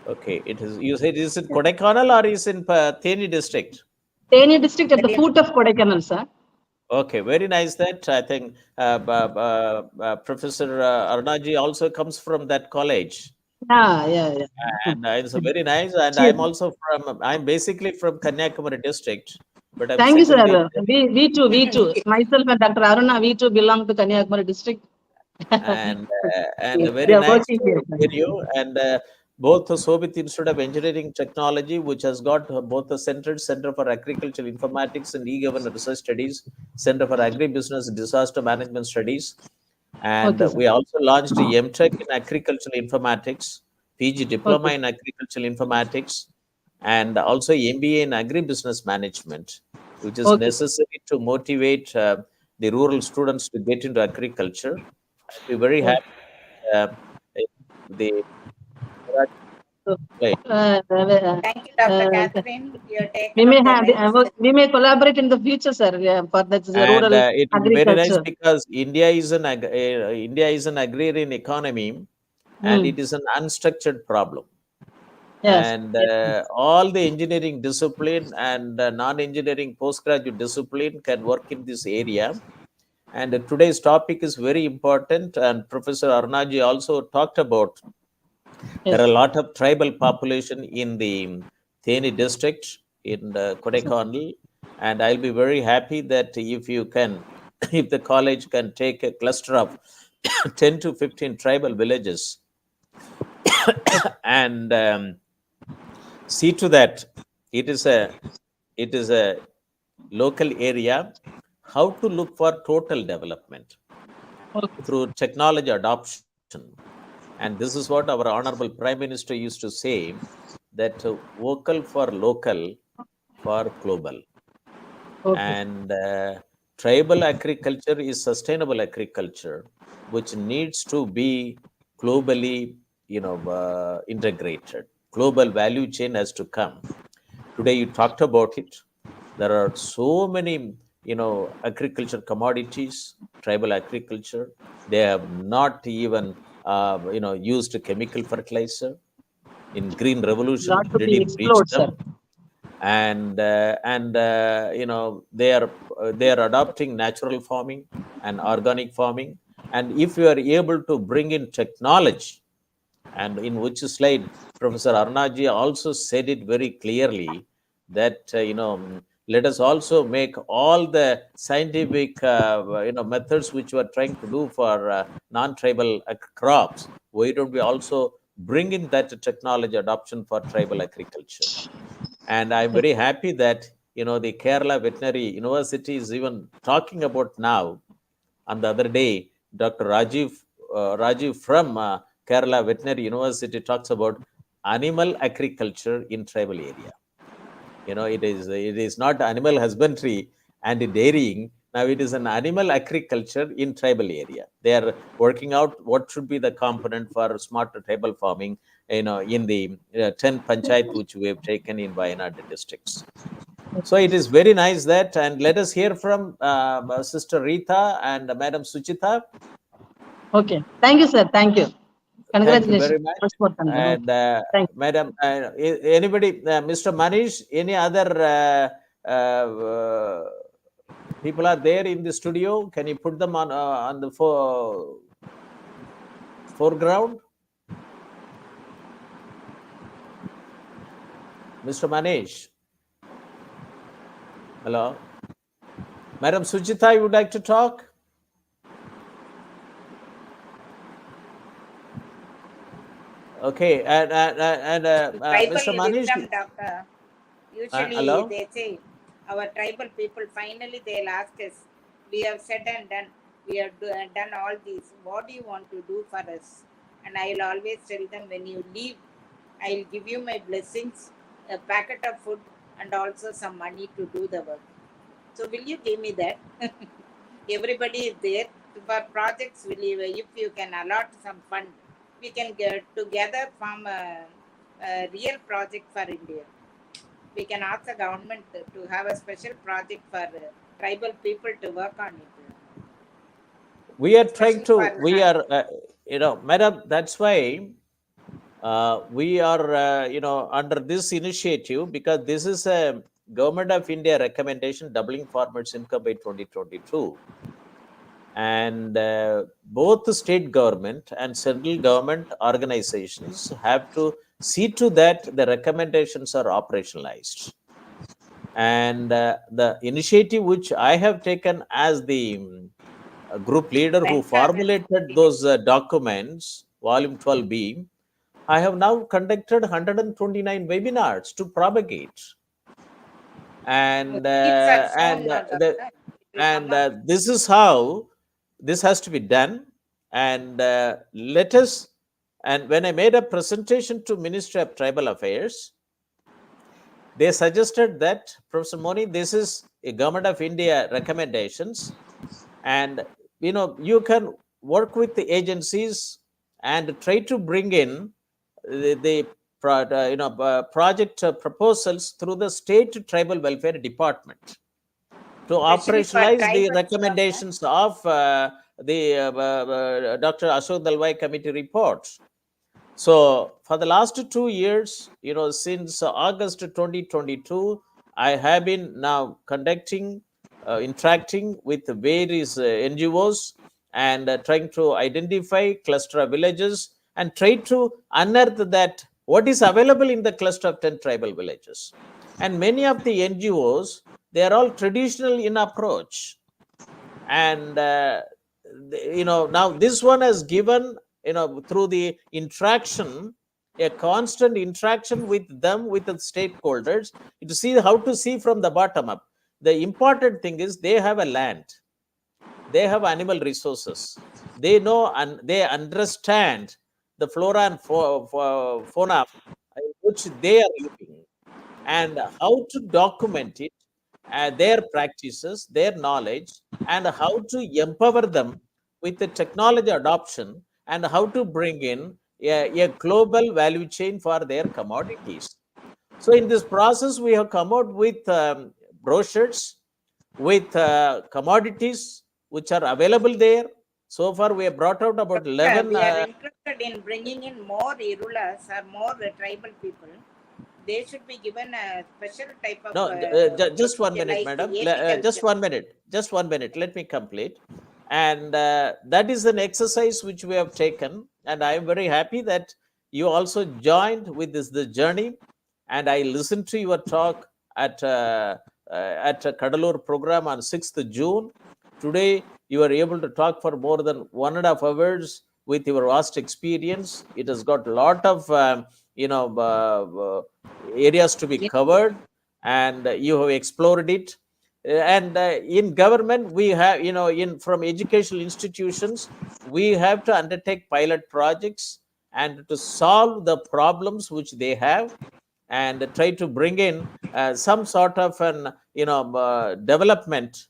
Okay, it is. You said is it Kodaikanal or is in Theni district? Theni district at the foot of Kodaikanal, sir. Okay, very nice. That I think Professor Arunaji also comes from that college. Yeah. And it's very nice. And I'm basically from Kanyakumari district. But Thank you, sir. We too. Myself and Dr. Aruna, we too belong to Kanyakumari district. And very nice to hear you. And both the Shobhit Institute of Engineering Technology, which has got both the Center for Agricultural Informatics and E-Government Research Studies, Center for Agribusiness Disaster Management Studies. And we also launched the MTech in Agricultural Informatics, PG Diploma in Agricultural Informatics, and also MBA in Agribusiness Management, which is necessary to motivate the rural students to get into agriculture. I'd be very happy. Thank you, Dr. Catherine. We may collaborate in the future, sir, for the rural it will be agriculture. very nice because India is an agrarian economy, and it is an unstructured problem. Yes. And all the engineering discipline and non-engineering postgraduate discipline can work in this area. And today's topic is very important. And Professor Arunaji also talked about there are a lot of tribal population in the Theni district in Kodaikanal. And I'll be very happy that if the college can take a cluster of 10 to 15 tribal villages and see to that it is a local area, how to look for total development Okay. through technology adoption. And this is what our Honorable Prime Minister used to say, that vocal for local for global. Okay. And tribal agriculture is sustainable agriculture, which needs to be globally, integrated. Global value chain has to come. Today you talked about it. There are so many, agriculture commodities, tribal agriculture. They have not even, used chemical fertilizer. In Green Revolution, Lot to did be he reach explored, sir. them? And they are adopting natural farming and organic farming. And if you are able to bring in technology, and in which slide Professor Arunaji also said it very clearly, that let us also make all the scientific methods which we are trying to do for non-tribal crops. Why don't we also bring in that technology adoption for tribal agriculture? And I'm very happy that the Kerala Veterinary University is even talking about now. On the other day, Dr. Rajiv from Kerala Veterinary University talks about animal agriculture in tribal area. It is not animal husbandry and dairying. Now it is an animal agriculture in tribal area. They are working out what should be the component for smart tribal farming, in the 10 panchayat which we have taken in Wayanad districts. So it is very nice that, and let us hear from Sister Rita and Madam Suchita. Okay. Thank you, sir. Thank you. Thank you very Congratulations. much. First for them. And Thank you. Madam, anybody, Mr. Manish, any other people are there in the studio? Can you put them on the foreground? Mr. Manish. Hello. Madam Suchita, you would like to talk? Okay, and Mr. Tribal Manish. wisdom, doctor. Usually Hello? they say, our tribal people, finally they'll ask us, we have said and done, we have done all these. What do you want to do for us? And I'll always tell them, when you leave, I'll give you my blessings, a packet of food, and also some money to do the work. So will you give me that? Everybody is there. For projects, if you can allot some fund, we can get together from a real project for India. We can ask the government to have a special project for tribal people to work on it. We are trying Especially to, for we are, Madam, that's why we are, under this initiative, because this is a Government of India recommendation, doubling farmers' income by 2022. And both the state government and central government organizations have to see to that the recommendations are operationalized. And the initiative which I have taken as the group leader who formulated those documents, volume 12B, I have now conducted 129 webinars to propagate. And this is how this has to be done. And let us, and when I made a presentation to Ministry of Tribal Affairs, they suggested that, Professor Moni, this is a Government of India recommendations, and you can work with the agencies and try to bring in the project proposals through the State Tribal Welfare Department to operationalize the recommendations of the Dr. Ashok Dalwai committee report. So for the last 2 years, since August 2022, I have been now conducting, interacting with various NGOs and trying to identify cluster of villages and try to unearth that what is available in the cluster of 10 tribal villages. And many of the NGOs, they are all traditional in approach. And, now this one has given, through the interaction, a constant interaction with them, with the stakeholders, to see how to see from the bottom up. the important thing is they have a land, they have animal resources, they know and they understand the flora and fauna in which they are living, and how to document it, their practices, their knowledge, and how to empower them with the technology adoption, and how to bring in a global value chain for their commodities. So in this process, we have come out with brochures, with commodities which are available there. So far, we have brought out about 11. We are interested in bringing in more Irulas or more tribal people. They should be given a special type of. No, just 1 minute, like madam. apiculture. Just 1 minute. Let me complete. And that is an exercise which we have taken. And I am very happy that you also joined with this journey. And I listened to your talk at a Kadalur program on 6th June. Today, you are able to talk for more than 1.5 hours with your vast experience. It has got a lot of areas to be covered, and you have explored it. And in government, we have, from educational institutions, we have to undertake pilot projects and to solve the problems which they have, and try to bring in some sort of an development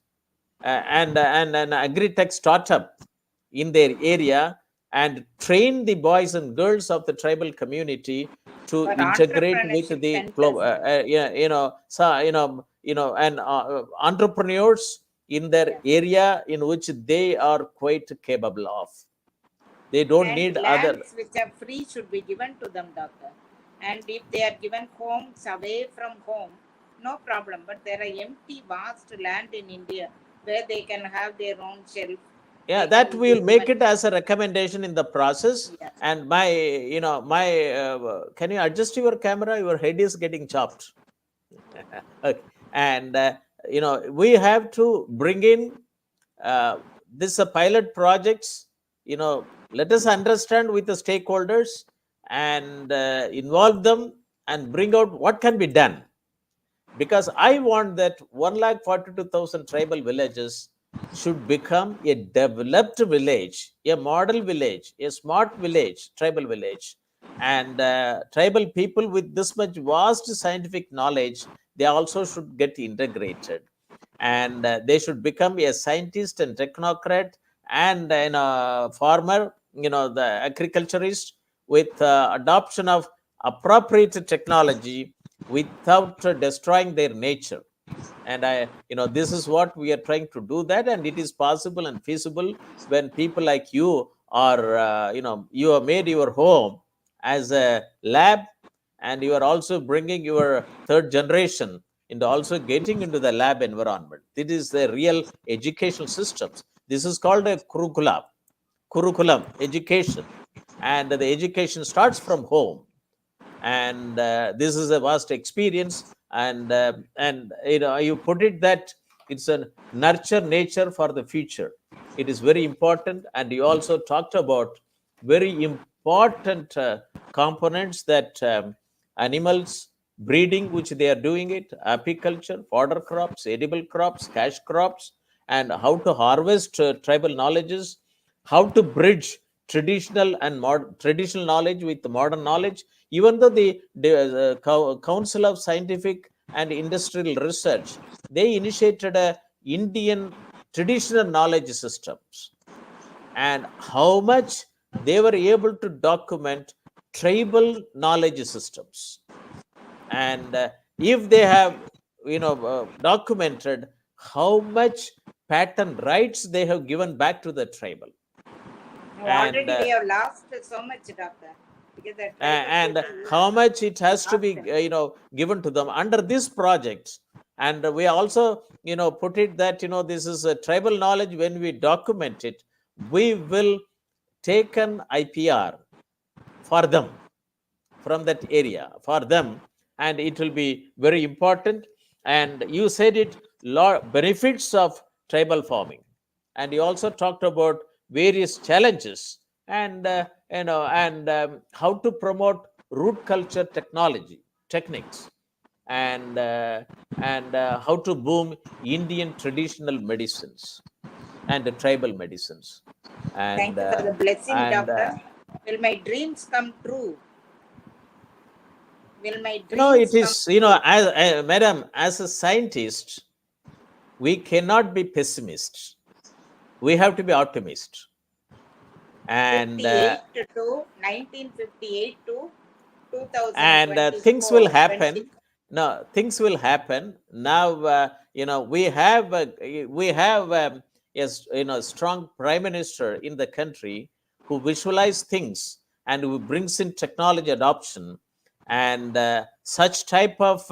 and an agri-tech startup in their area, and train the boys and girls of the tribal community to For integrate with entrepreneurship the centers. and entrepreneurs in their area in which they are quite capable of. They don't And need other. lands which are free should be given to them, doctor. And if they are given homes away from home, no problem. But there are empty, vast land in India where they can have their own shelf. Yeah, They that can we'll be make given- it as a recommendation in the process. Yeah. And can you adjust your camera? Your head is getting chopped. Okay. And we have to bring in this pilot projects. Let us understand with the stakeholders and involve them and bring out what can be done. Because I want that 142,000 tribal villages should become a developed village, a model village, a smart village, tribal village. And tribal people with this much vast scientific knowledge, they also should get integrated. And they should become a scientist and technocrat and farmer, the agriculturist, with adoption of appropriate technology without destroying their nature. And this is what we are trying to do that, and it is possible and feasible when people like you are, you have made your home as a lab, and you are also bringing your third generation into also getting into the lab environment. This is the real educational systems. This is called a curriculum education, and the education starts from home. And this is a vast experience, and you put it that it's a nurture nature for the future. It is very important. And you also talked about very important components, that animals breeding, which they are doing it, apiculture, fodder crops, edible crops, cash crops, and how to harvest tribal knowledges, how to bridge traditional and traditional knowledge with the modern knowledge. Even though the Council of Scientific and Industrial Research, they initiated a Indian traditional knowledge systems, and how much they were able to document tribal knowledge systems. And if they have documented how much patent rights they have given back to the tribal. Already we have lost so much, doctor. Because and how much it has to be given to them under this project. And we also put it that this is a tribal knowledge. When we document it, we will take an IPR for them, from that area for them, and it will be very important. And you said it, benefits of tribal farming, and you also talked about various challenges, and how to promote root culture techniques, and how to boom Indian traditional medicines and the tribal medicines. Thank And you for the blessing, and doctor. Will my dreams come true? Will my you know, dreams it come is, true? madam, as a scientist, we cannot be pessimists. We have to be optimists. And 58 to 1958 to things will 2024. happen. No, things will happen now. We have yes, strong prime minister in the country who visualize things and who brings in technology adoption, and such type of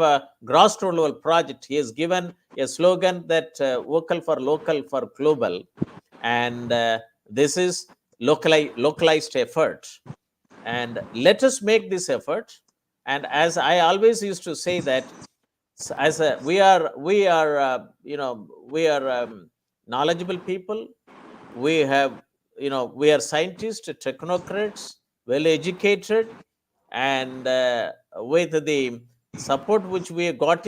grassroots level project. He has given a slogan that vocal for local for global, and this is localized effort, and let us make this effort. And as I always used to say that, as a we are knowledgeable people. We have, we are scientists, technocrats, well educated, and with the support which we got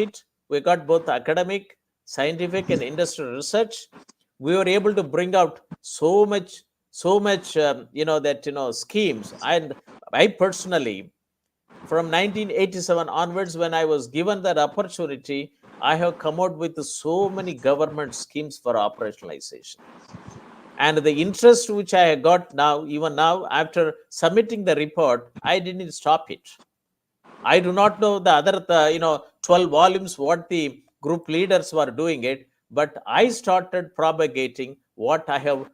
both academic, scientific, and industrial research. We were able to bring out so much schemes. And I personally, from 1987 onwards, when I was given that opportunity, I have come out with so many government schemes for operationalization. And the interest which I got now, even now, after submitting the report, I didn't stop it. I do not know the other, 12 volumes, what the group leaders were doing it, but I started propagating what I have,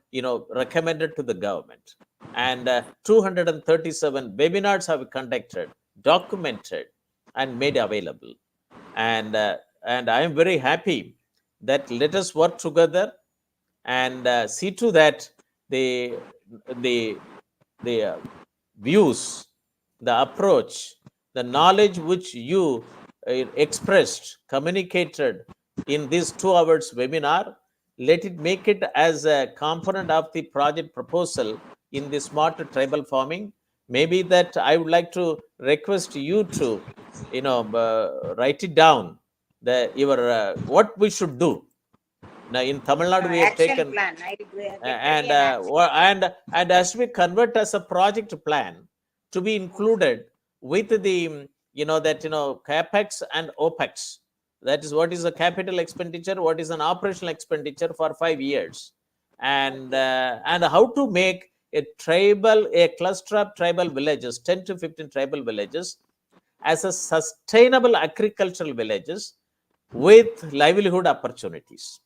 recommended to the government. And 237 webinars have conducted, documented, and made available. And I am very happy that let us work together and see to that the views, the approach, the knowledge which you expressed, communicated in this 2 hours webinar, let it make it as a component of the project proposal in the smart tribal farming. Maybe that I would like to request you to, write it down, what we should do. Now in Tamil Nadu, we have Action taken plan. I get ready and an action and as we convert as a project plan to be included with the capex and opex. That is, what is a capital expenditure, what is an operational expenditure for 5 years, and how to make a cluster of tribal villages, 10 to 15 tribal villages, as a sustainable agricultural villages with livelihood opportunities.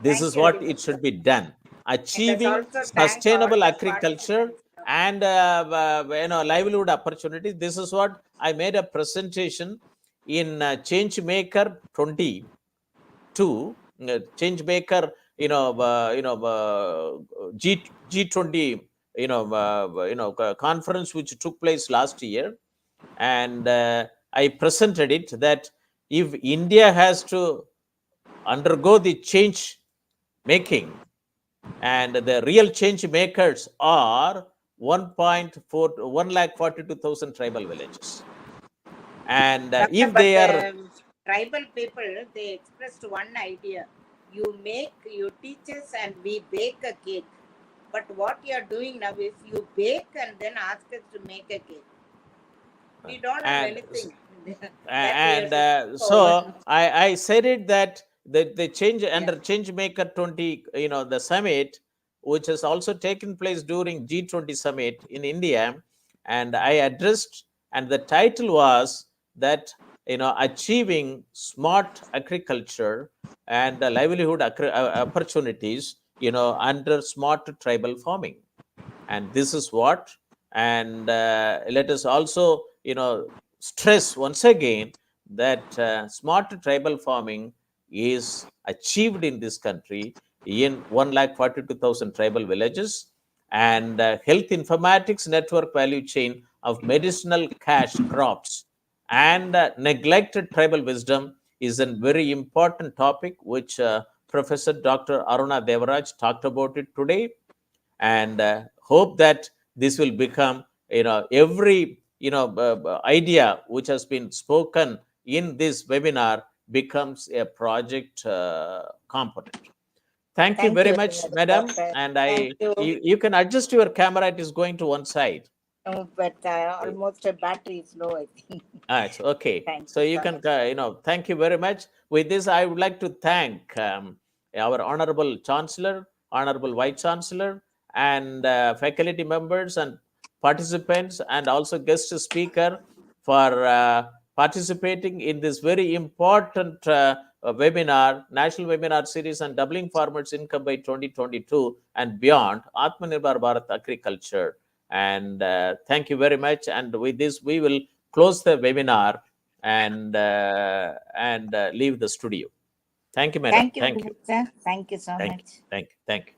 This Thank is you what very it much. should be done. Let us Achieving also thank all sustainable the agriculture participants. and livelihood opportunities. This is what I made a presentation in Change Maker 22, Change Maker, G20, conference which took place last year, and I presented it that if India has to undergo the change making, and the real change makers are 1,42,000 tribal villages, and Doctor, if but they are tribal people, they expressed one idea. You teach us and we bake a cake. But what you are doing now is you bake and then ask us to make a cake. We don't have and anything. so I said it that the change under Change Maker 20, the summit, which has also taken place during G20 summit in India, and I addressed, and the title was that achieving smart agriculture and livelihood opportunities under smart tribal farming. And this is what, and let us also stress once again that smart tribal farming is achieved in this country in 1,42,000 tribal villages, and health informatics network value chain of medicinal cash crops and neglected tribal wisdom is a very important topic which Professor Dr. Aruna Devaraj talked about it today, and hope that this will become every idea which has been spoken in this webinar becomes a project component. Thank you very much, madam. Doctor. And Thank you. you can adjust your camera. It is going to one side. No, but almost a battery is low, I think. It's okay. Thank So you you so can, much. thank you very much. With this, I would like to thank our Honorable Chancellor, Honorable Vice Chancellor, and faculty members and participants, and also guest speaker for participating in this very important webinar, National Webinar Series on Doubling Farmers' Income by 2022 and beyond, Atmanirbhar Bharat Agriculture. And thank you very much. And with this, we will close the webinar and leave the studio. Thank you, madam. Thank you, sir. Thank you so much. Thank you.